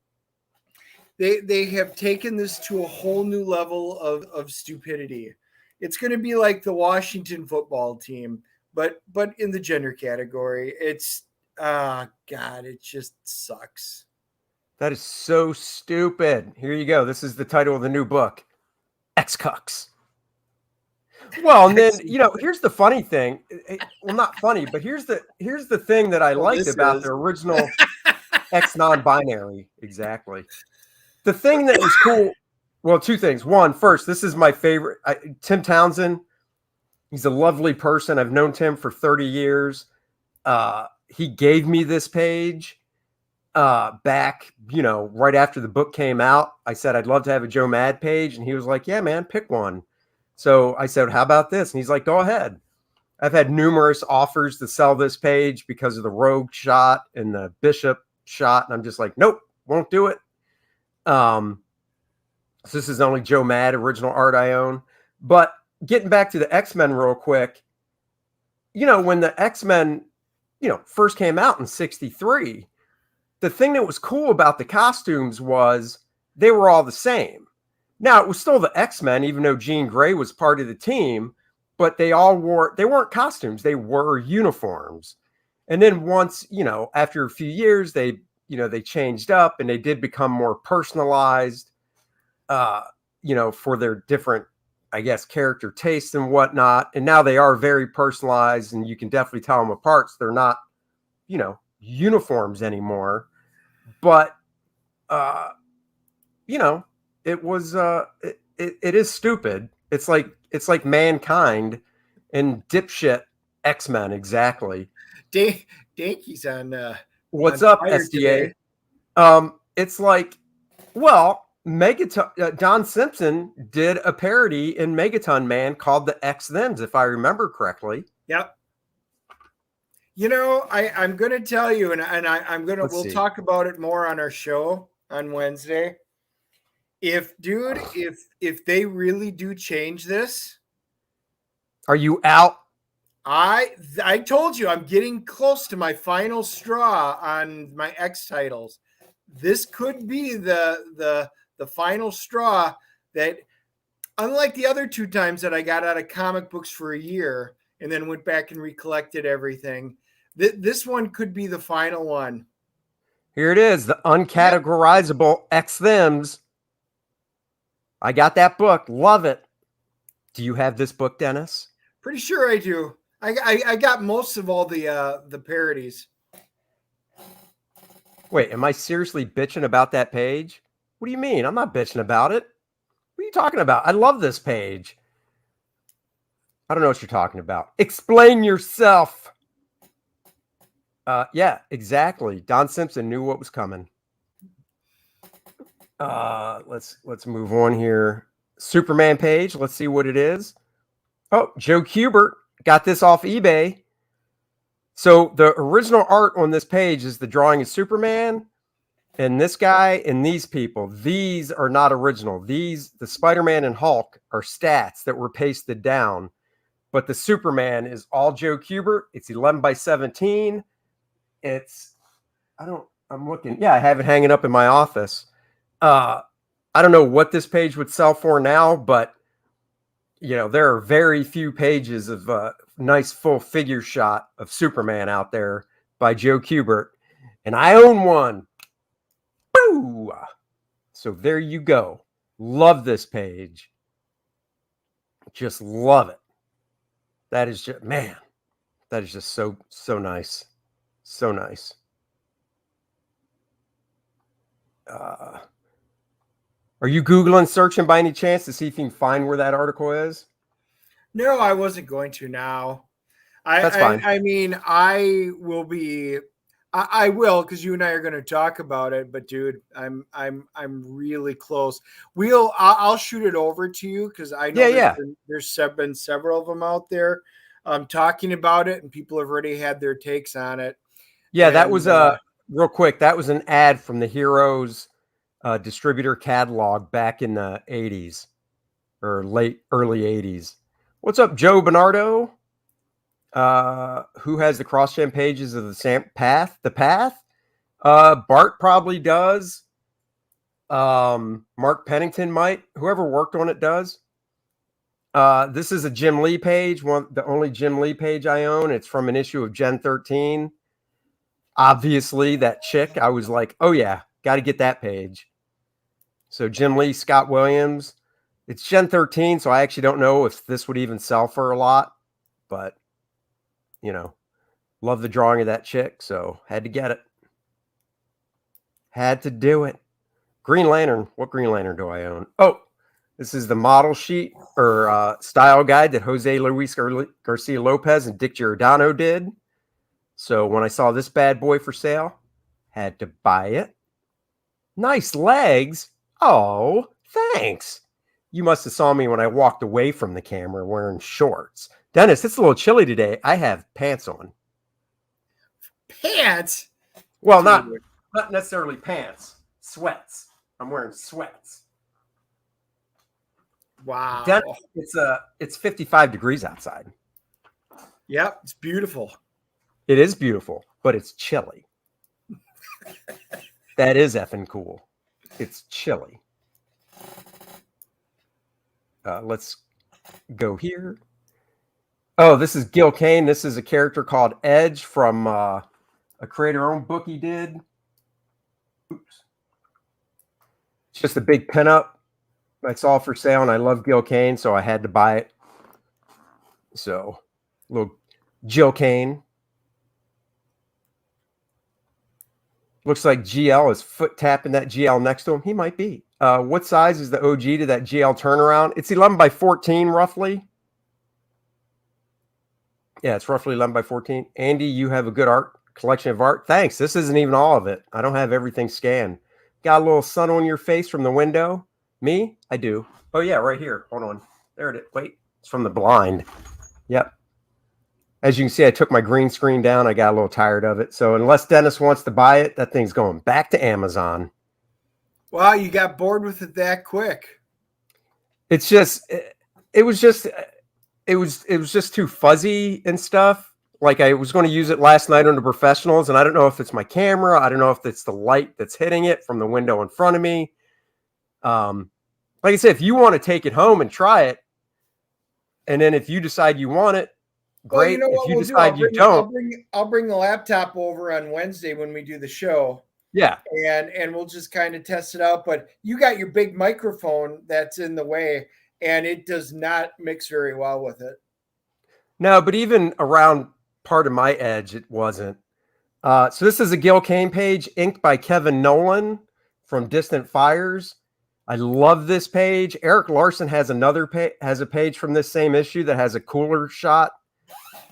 have taken this to a whole new level of stupidity. It's going to be like the Washington football team, but in the gender category. It's God, it just sucks. That is so stupid. Here you go. This is the title of the new book, X-Cucks. Well, and then, here's the funny thing. Well, not funny, but here's the thing that I liked about the original X non-binary. Exactly. The thing that was cool. Well, two things. One, first, this is my favorite. Tim Townsend. He's a lovely person. I've known Tim for 30 years. He gave me this page back, right after the book came out. I said, I'd love to have a Joe Mad page. And he was like, yeah, man, pick one. So I said, how about this? And he's like, go ahead. I've had numerous offers to sell this page because of the Rogue shot and the Bishop shot, and I'm just like, nope, won't do it. So this is only Joe Mad original art I own. But getting back to the X-Men real quick, when the X-Men, first came out in 1963, the thing that was cool about the costumes was they were all the same. Now, it was still the X-Men, even though Jean Grey was part of the team, but they weren't costumes, they were uniforms. And then once, after a few years, they changed up and they did become more personalized, for their different, I guess, character tastes and whatnot. And now they are very personalized, and you can definitely tell them apart. So they're not, uniforms anymore. But, it was, it is stupid. It's like Mankind and dipshit X-Men. Exactly. Danky's on, what's on up, fire SDA? today. It's like, well, Megaton, Don Simpson did a parody in Megaton Man called the X-Thems, if I remember correctly. Yep. I'm going to tell you, we'll talk about it more on our show on Wednesday. If they really do change this, are you out? I told you I'm getting close to my final straw on my X titles. This could be the final straw that, unlike the other 2 times that I got out of comic books for a year and then went back and recollected everything, this one could be the final one. Here it is, the uncategorizable X-Thems. I got that book. Love it. Do you have this book, Dennis? Pretty sure I do. I got most of all the parodies. Wait, am I seriously bitching about that page? What do you mean? I'm not bitching about it. What are you talking about? I love this page. I don't know what you're talking about. Explain yourself. Yeah, exactly. Don Simpson knew what was coming. Let's move on here. Superman page. Let's see what it is. Oh, Joe Cubert got this off eBay. So the original art on this page is the drawing of Superman and this guy and these people. These are not original. The Spider-Man and Hulk are stats that were pasted down. But the Superman is all Joe Cubert. It's 11x17. I'm looking. Yeah, I have it hanging up in my office. I don't know what this page would sell for now, but there are very few pages of nice full figure shot of Superman out there by Joe Cubert, and I own one. Boo! So there you go. Love this page. Just love it. That is just, man, that is just so nice. So nice. Are you Googling, searching by any chance to see if you can find where that article is? No, I wasn't going to now. That's fine. I mean, I will be. I will, because you and I are going to talk about it. But dude, I'm really close. I'll shoot it over to you, because I know there's been several of them out there talking about it, and people have already had their takes on it. Yeah, that was real quick. That was an ad from the Heroes distributor catalog back in the 80s or early 80s. What's up, Joe Bernardo? Who has the cross-gen pages of the Path? The Path? Bart probably does. Mark Pennington might. Whoever worked on it does. This is a Jim Lee page, the only Jim Lee page I own. It's from an issue of Gen 13. Obviously, that chick, I was like, oh yeah, got to get that page. So Jim Lee, Scott Williams. It's Gen 13, so I actually don't know if this would even sell for a lot. But, love the drawing of that chick, so had to get it. Had to do it. Green Lantern. What Green Lantern do I own? Oh, this is the model sheet or style guide that Jose Luis Garcia Lopez and Dick Giordano did. So when I saw this bad boy for sale, had to buy it. Nice legs. Oh, thanks. You must have saw me when I walked away from the camera wearing shorts. Dennis, it's a little chilly today. I have pants on. Pants? Well, not Not necessarily pants, sweats. I'm wearing sweats. Wow. Dennis, it's 55 degrees outside. Yep, it's beautiful. It is beautiful, but it's chilly. That is effing cool. It's chilly. Let's go here. Oh, this is Gil Kane. This is a character called Edge from a creator-owned book he did. Oops. It's just a big pinup. It's all for sale, and I love Gil Kane, so I had to buy it. So, little Jill Kane. Looks like GL is foot tapping that GL next to him. He might be. What size is the OG to that GL turnaround? It's 11 by 14, roughly. Yeah, it's roughly 11 by 14. Andy, you have a good art collection of art. Thanks. This isn't even all of it. I don't have everything scanned. Got a little sun on your face from the window. Me? I do. Oh, yeah, right here. Hold on. There it is. Wait. It's from the blind. Yep. As you can see, I took my green screen down. I got a little tired of it. So unless Dennis wants to buy it, that thing's going back to Amazon. Wow, you got bored with it that quick. It's just, it was just too fuzzy and stuff. Like I was going to use it last night on the professionals, and I don't know if it's my camera. I don't know if it's the light that's hitting it from the window in front of me. Like I said, if you want to take it home and try it, and then if you decide you want it, great. Well, if you decide you don't, I'll bring the laptop over on Wednesday when we do the show. Yeah. And we'll just kind of test it out. But you got your big microphone that's in the way, and it does not mix very well with it. No, but even around part of my edge, it wasn't. So this is a Gil Kane page inked by Kevin Nolan from Distant Fires. I love this page. Eric Larson has a page from this same issue that has a cooler shot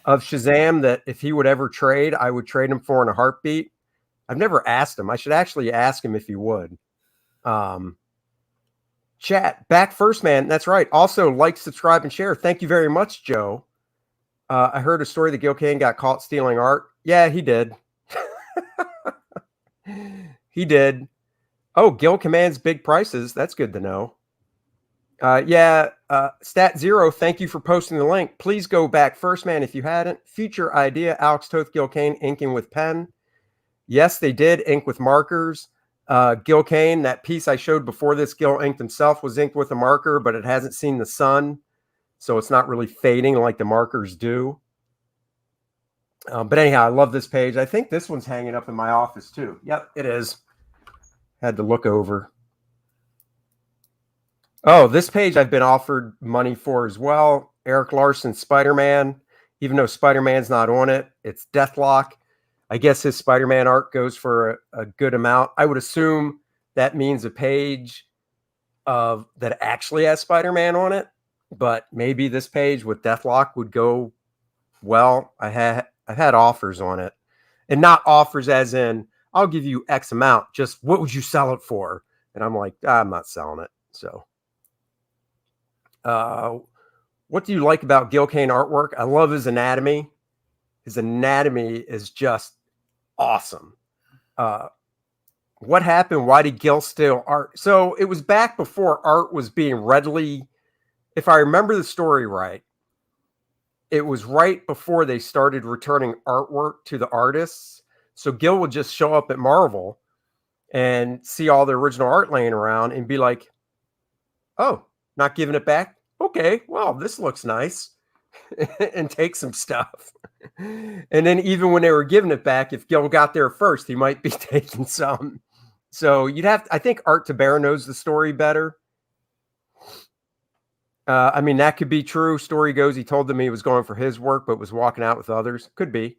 of Shazam that if he would ever trade, I would trade him for in a heartbeat. I've never asked him. I should actually ask him if he would. Chat back first, man. That's right. Also like, subscribe, and share. Thank you very much, Joe. I heard a story that Gil Kane got caught stealing art. Yeah, he did. He did. Oh, Gil commands big prices. That's good to know. Stat Zero, thank you for posting the link. Please go back first, man, if you hadn't. Future idea, Alex Toth, Gil Kane inking with pen. Yes, they did ink with markers. Gil Kane, that piece I showed before this, Gil inked himself, was inked with a marker, but it hasn't seen the sun, so it's not really fading like the markers do. But anyhow, I love this page. I think this one's hanging up in my office too. Yep, it is. Had to look over. Oh, this page I've been offered money for as well. Eric Larson, Spider-Man. Even though Spider-Man's not on it, it's Deathlock. I guess his Spider-Man art goes for a good amount. I would assume that means a page that actually has Spider-Man on it, but maybe this page with Deathlock would go well. I've had offers on it, and not offers as in I'll give you X amount. Just what would you sell it for? And I'm like, I'm not selling it. So, what do you like about Gil Kane artwork? I love his anatomy. His anatomy is just awesome. What happened? Why did Gil steal art? So it was back before art was being readily, if I remember the story right, it was right before they started returning artwork to the artists. So Gil would just show up at Marvel and see all the original art laying around and be like, oh, not giving it back? Okay, well, this looks nice. And take some stuff. And then even when they were giving it back, if Gil got there first, he might be taking some. So I think Art Tabera knows the story better. I mean, that could be true. Story goes, he told them he was going for his work, but was walking out with others. Could be.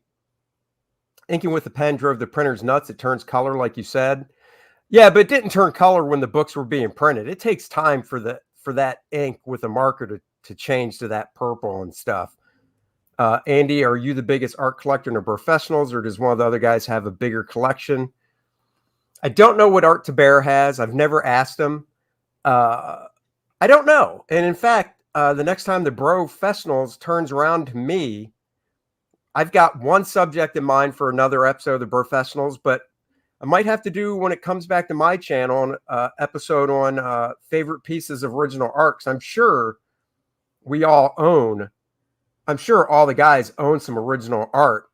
Inking with the pen drove the printers nuts. It turns color, like you said. Yeah, but it didn't turn color when the books were being printed. It takes time for that ink with a marker to change to that purple and stuff. Andy, are you the biggest art collector in the professionals, or does one of the other guys have a bigger collection? I don't know what Art Tabera has. I've never asked him. I don't know. And in fact, the next time the Professionals turns around to me, I've got one subject in mind for another episode of the Professionals, but I might have to do, when it comes back to my channel, an episode on favorite pieces of original art. 'Cause I'm sure I'm sure all the guys own some original art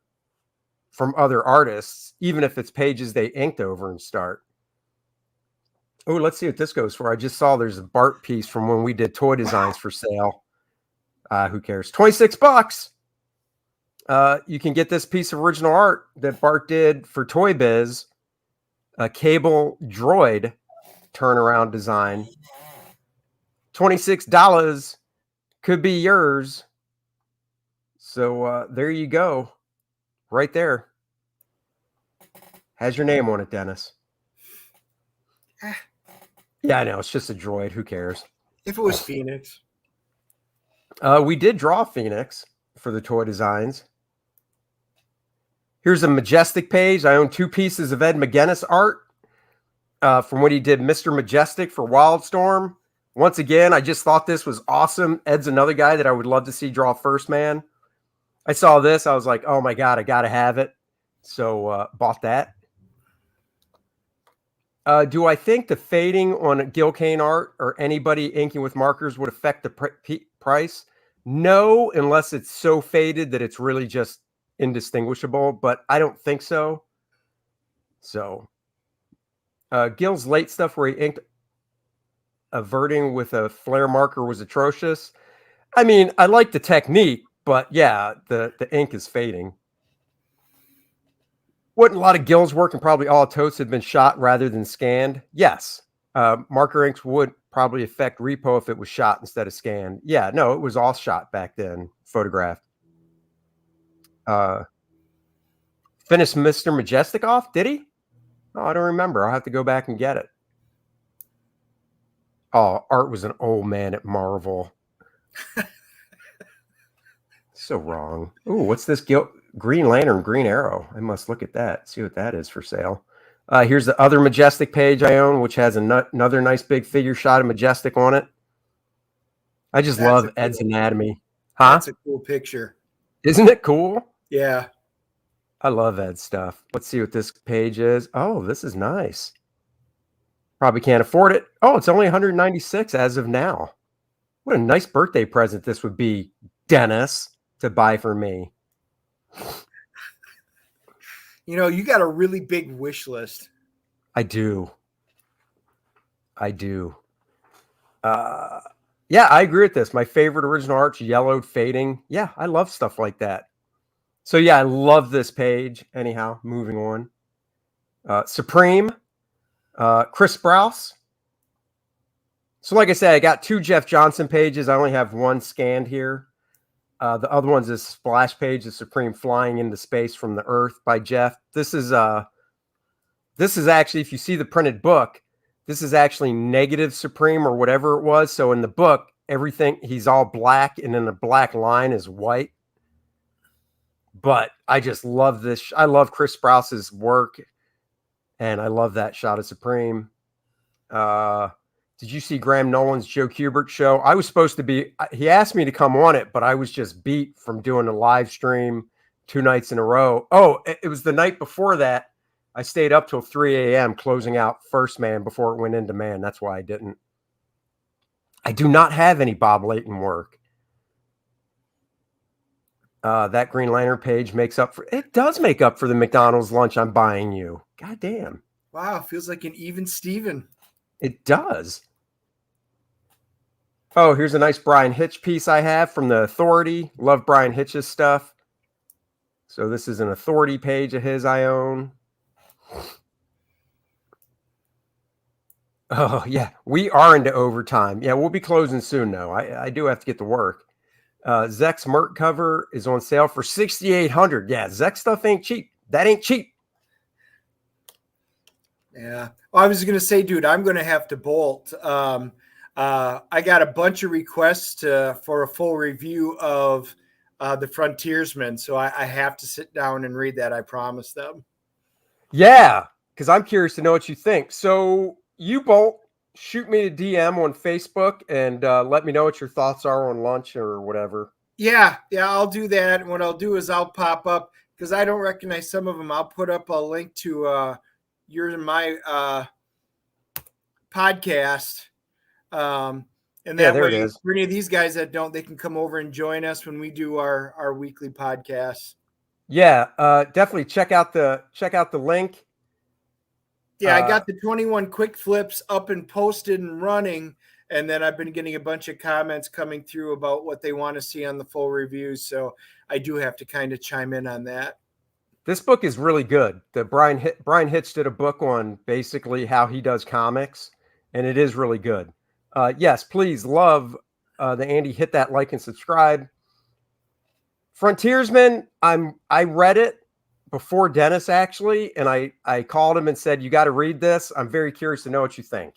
from other artists, even if it's pages they inked over and start. Oh, let's see what this goes for. I just saw there's a Bart piece from when we did toy designs for sale. Who cares? $26. You can get this piece of original art that Bart did for Toy Biz, a cable droid turnaround design. $26 could be yours. So there you go. Right there. Has your name on it, Dennis. Yeah, I know. It's just a droid. Who cares? If it was Phoenix. We did draw Phoenix for the toy designs. Here's a Majestic page. I own 2 pieces of Ed McGuinness art from when he did Mr. Majestic for Wildstorm. Once again, I just thought this was awesome. Ed's another guy that I would love to see draw First Man. I saw this. I was like, oh my God, I got to have it. So bought that. Do I think the fading on Gil Kane art or anybody inking with markers would affect the price? No, unless it's so faded that it's really just indistinguishable, but I don't think so. So Gil's late stuff where he inked averting with a flare marker was atrocious. I mean, I like the technique, but yeah, the ink is fading. Wouldn't a lot of Gil's work and probably all totes have been shot rather than scanned? Yes. Marker inks would probably affect repo if it was shot instead of scanned. Yeah, no, it was all shot back then, photographed. Finished Mr. Majestic off, did he? Oh, I don't remember. I'll have to go back and get it. Oh, Art was an old man at Marvel. So wrong. Ooh, what's this Green Lantern, Green Arrow? I must look at that, see what that is for sale. Here's the other Majestic page I own, which has another nice big figure shot of Majestic on it. I just love Ed's anatomy. Huh? That's a cool picture. Isn't it cool? Yeah. I love Ed's stuff. Let's see what this page is. Oh, this is nice. Probably can't afford it. Oh, it's only 196 as of now. What a nice birthday present this would be, Dennis, to buy for me. You know, you got a really big wish list. I do. Yeah, I agree with this. My favorite original art's yellowed fading. Yeah, I love stuff like that. So yeah, I love this page. Anyhow, moving on. Supreme, Chris Sprouse. So like I said, I got 2 Jeff Johnson pages. I only have 1 scanned here. The other one's a splash page of Supreme flying into space from the Earth by Jeff. This is actually, if you see the printed book, this is actually negative Supreme or whatever it was. So in the book, everything, he's all black and then the black line is white. But I just love this. I love Chris Sprouse's work. And I love that shot of Supreme. Did you see Graham Nolan's Joe Kubert show? I was supposed to be, he asked me to come on it, but I was just beat from doing a live stream 2 nights in a row. Oh, it was the night before that. I stayed up till 3 a.m. closing out First Man before it went into Man. That's why I didn't. I do not have any Bob Layton work. That Green Lantern page makes up for, it does make up for the McDonald's lunch I'm buying you. God damn. Wow, feels like an even Steven. It does. Oh, here's a nice Brian Hitch piece I have from the Authority. Love Brian Hitch's stuff. So this is an Authority page of his I own. Oh, yeah. We are into overtime. Yeah, we'll be closing soon, though. I do have to get to work. Zek's Merc cover is on sale for $6,800. Yeah, Zek stuff ain't cheap. That ain't cheap. Yeah. Well, I was going to say, dude, I'm going to have to bolt. I got a bunch of requests for a full review of The Frontiersman, so I have to sit down and read that. I promise them. Yeah, because I'm curious to know what you think. So you bolt, shoot me a DM on Facebook and let me know what your thoughts are on lunch or whatever. Yeah, I'll do that. And what I'll do is I'll pop up, because I don't recognize some of them. I'll put up a link to your and my podcast. And Yeah, that there it way, is. for any of these guys that don't, they can come over and join us when we do our weekly podcasts. Yeah, definitely check out the link. Yeah, I got the 21 quick flips up and posted and running, and then I've been getting a bunch of comments coming through about what they want to see on the full reviews. So I do have to kind of chime in on that. This book is really good. The Brian Hitch did a book on basically how he does comics, and it is really good. Yes, please love the Andy. Hit that like and subscribe. Frontiersman, I read it before Dennis actually, and I called him and said, you got to read this. I'm very curious to know what you think.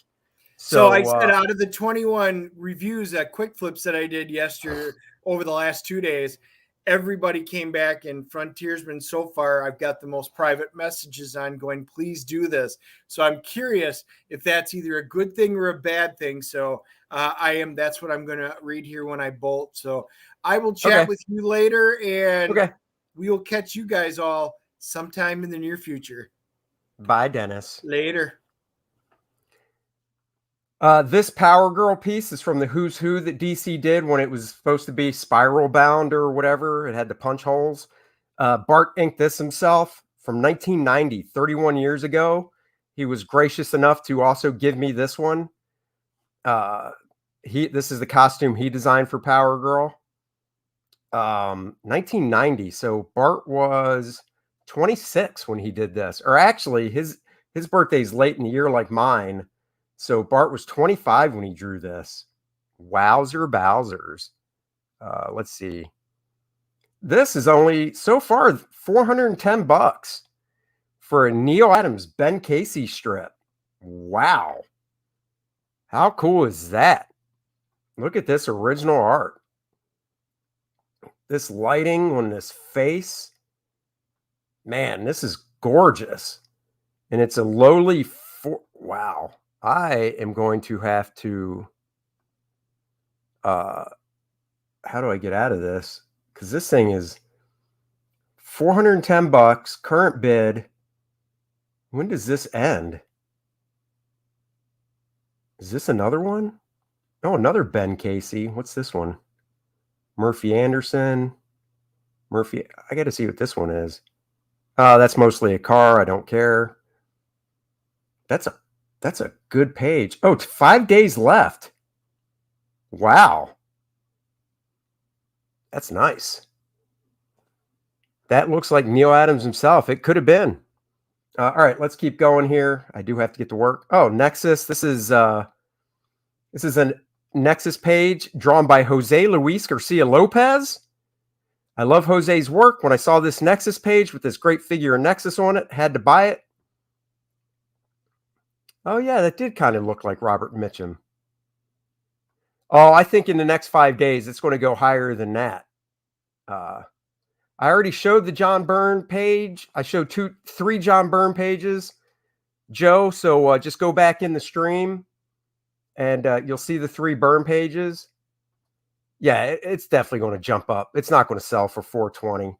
So I said out of the 21 reviews at Quick Flips that I did yesterday over the last 2 days, everybody came back, and Frontiersman so far, I've got the most private messages on going, please do this. So I'm curious if that's either a good thing or a bad thing. So that's what I'm going to read here when I bolt. So I will chat with you later, and we will catch you guys all sometime in the near future. Bye, Dennis. Later. This Power Girl piece is from the Who's Who that DC did when it was supposed to be spiral bound or whatever. It had the punch holes. Bart inked this himself from 1990, 31 years ago. He was gracious enough to also give me this one. This is the costume he designed for Power Girl. 1990. So Bart was 26 when he did this, or actually his birthday's late in the year like mine. So Bart was 25 when he drew this. Wowzer Bowsers. Let's see. This is only so far $410 for a Neil Adams Ben Casey strip. Wow. How cool is that? Look at this original art. This lighting on this face. Man, this is gorgeous. And it's a lowly wow. I am going to have to how do I get out of this? Because this thing is $410, current bid. When does this end? Is this another one? Oh, another Ben Casey. What's this one? Murphy Anderson. Murphy. I got to see what this one is. That's mostly a car. I don't care. That's a good page. Oh, 5 days left. Wow. That's nice. That looks like Neil Adams himself. It could have been. All right, let's keep going here. I do have to get to work. Oh, Nexus. This is a Nexus page drawn by Jose Luis Garcia Lopez. I love Jose's work. When I saw this Nexus page with this great figure of Nexus on it, had to buy it. Oh, yeah, that did kind of look like Robert Mitchum. Oh, I think in the next 5 days, it's going to go higher than that. I already showed the John Byrne page. I showed 3 John Byrne pages, Joe. So just go back in the stream and you'll see the 3 Byrne pages. Yeah, it's definitely going to jump up. It's not going to sell for $420.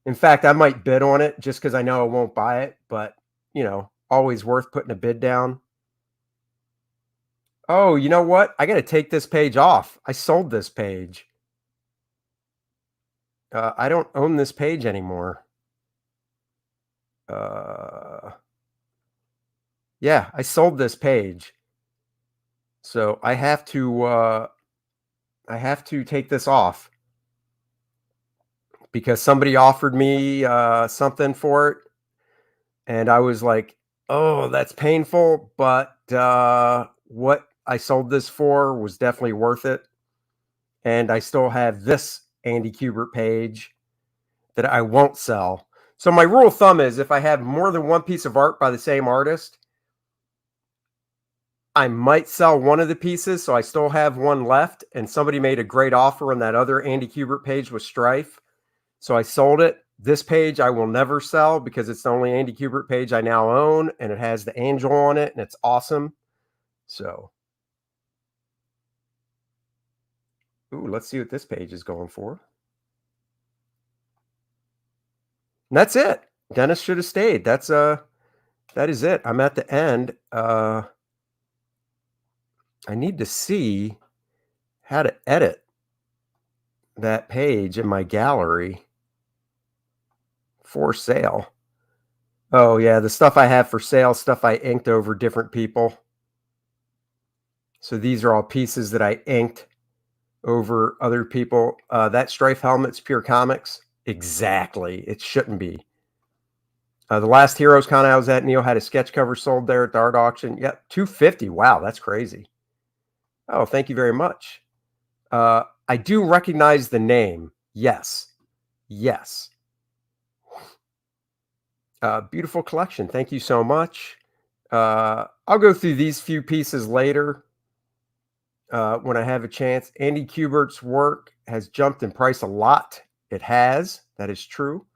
In fact, I might bid on it just because I know I won't buy it, but you know, always worth putting a bid down. Oh, you know what? I got to take this page off. I sold this page. I don't own this page anymore. Yeah, I sold this page. So I have to take this off because somebody offered me something for it. And I was like, oh, that's painful. But what I sold this for was definitely worth it. And I still have this Andy Cubert page that I won't sell. So my rule of thumb is if I have more than one piece of art by the same artist, I might sell one of the pieces. So I still have one left. And somebody made a great offer on that other Andy Cubert page with Strife. So I sold it. This page I will never sell because it's the only Andy Cubert page I now own. And it has the angel on it. And it's awesome. So. Ooh, let's see what this page is going for. And that's it. Dennis should have stayed. That's that is it. I'm at the end. I need to see how to edit that page in my gallery for sale. Oh, yeah, the stuff I have for sale, stuff I inked over different people. So these are all pieces that I inked over other people. That Strife helmet's Pure Comics. Exactly. It shouldn't be. The last Heroes Con I was at, Neil had a sketch cover sold there at the art auction. Yep, $250. Wow, that's crazy. Oh, thank you very much. I do recognize the name. Yes. Yes. Beautiful collection. Thank you so much. I'll go through these few pieces later when I have a chance. Andy Cubert's work has jumped in price a lot. It has. That is true.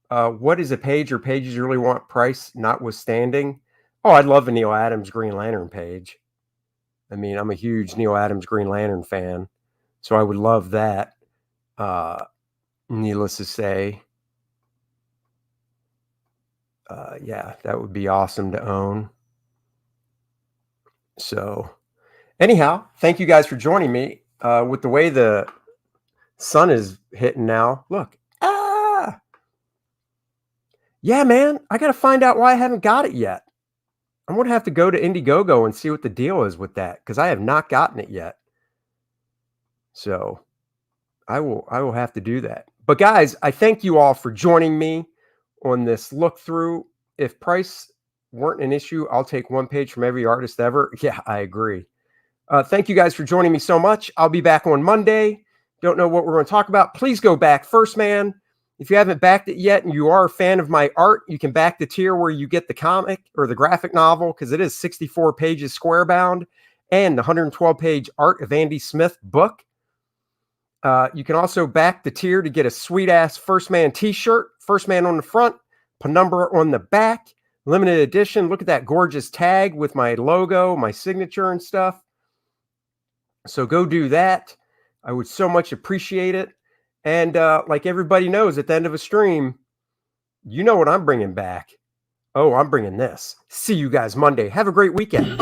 What is a page or pages you really want price notwithstanding? Oh, I'd love a Neil Adams Green Lantern page. I mean, I'm a huge Neil Adams Green Lantern fan, so I would love that. Needless to say. Yeah, that would be awesome to own. So anyhow, thank you guys for joining me. With the way the sun is hitting now, look. Yeah, man, I got to find out why I haven't got it yet. I'm going to have to go to Indiegogo and see what the deal is with that, because I have not gotten it yet. So I will have to do that. But guys, I thank you all for joining me on this look through. If price weren't an issue, I'll take one page from every artist ever. Yeah, I agree. Thank you guys for joining me so much. I'll be back on Monday. Don't know what we're going to talk about. Please go back first, man. If you haven't backed it yet and you are a fan of my art, you can back the tier where you get the comic or the graphic novel, because it is 64 pages square bound, and the 112-page Art of Andy Smith book. You can also back the tier to get a sweet-ass First Man t-shirt, First Man on the front, Penumbra on the back, limited edition. Look at that gorgeous tag with my logo, my signature and stuff. So go do that. I would so much appreciate it. And like everybody knows, at the end of a stream, you know what I'm bringing back. Oh, I'm bringing this. See you guys Monday. Have a great weekend.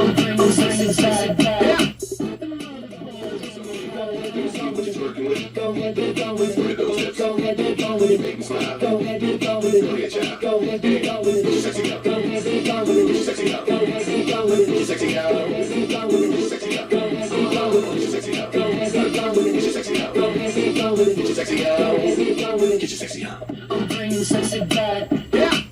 Get your sexy on. I'm bringing sexy back. Yeah.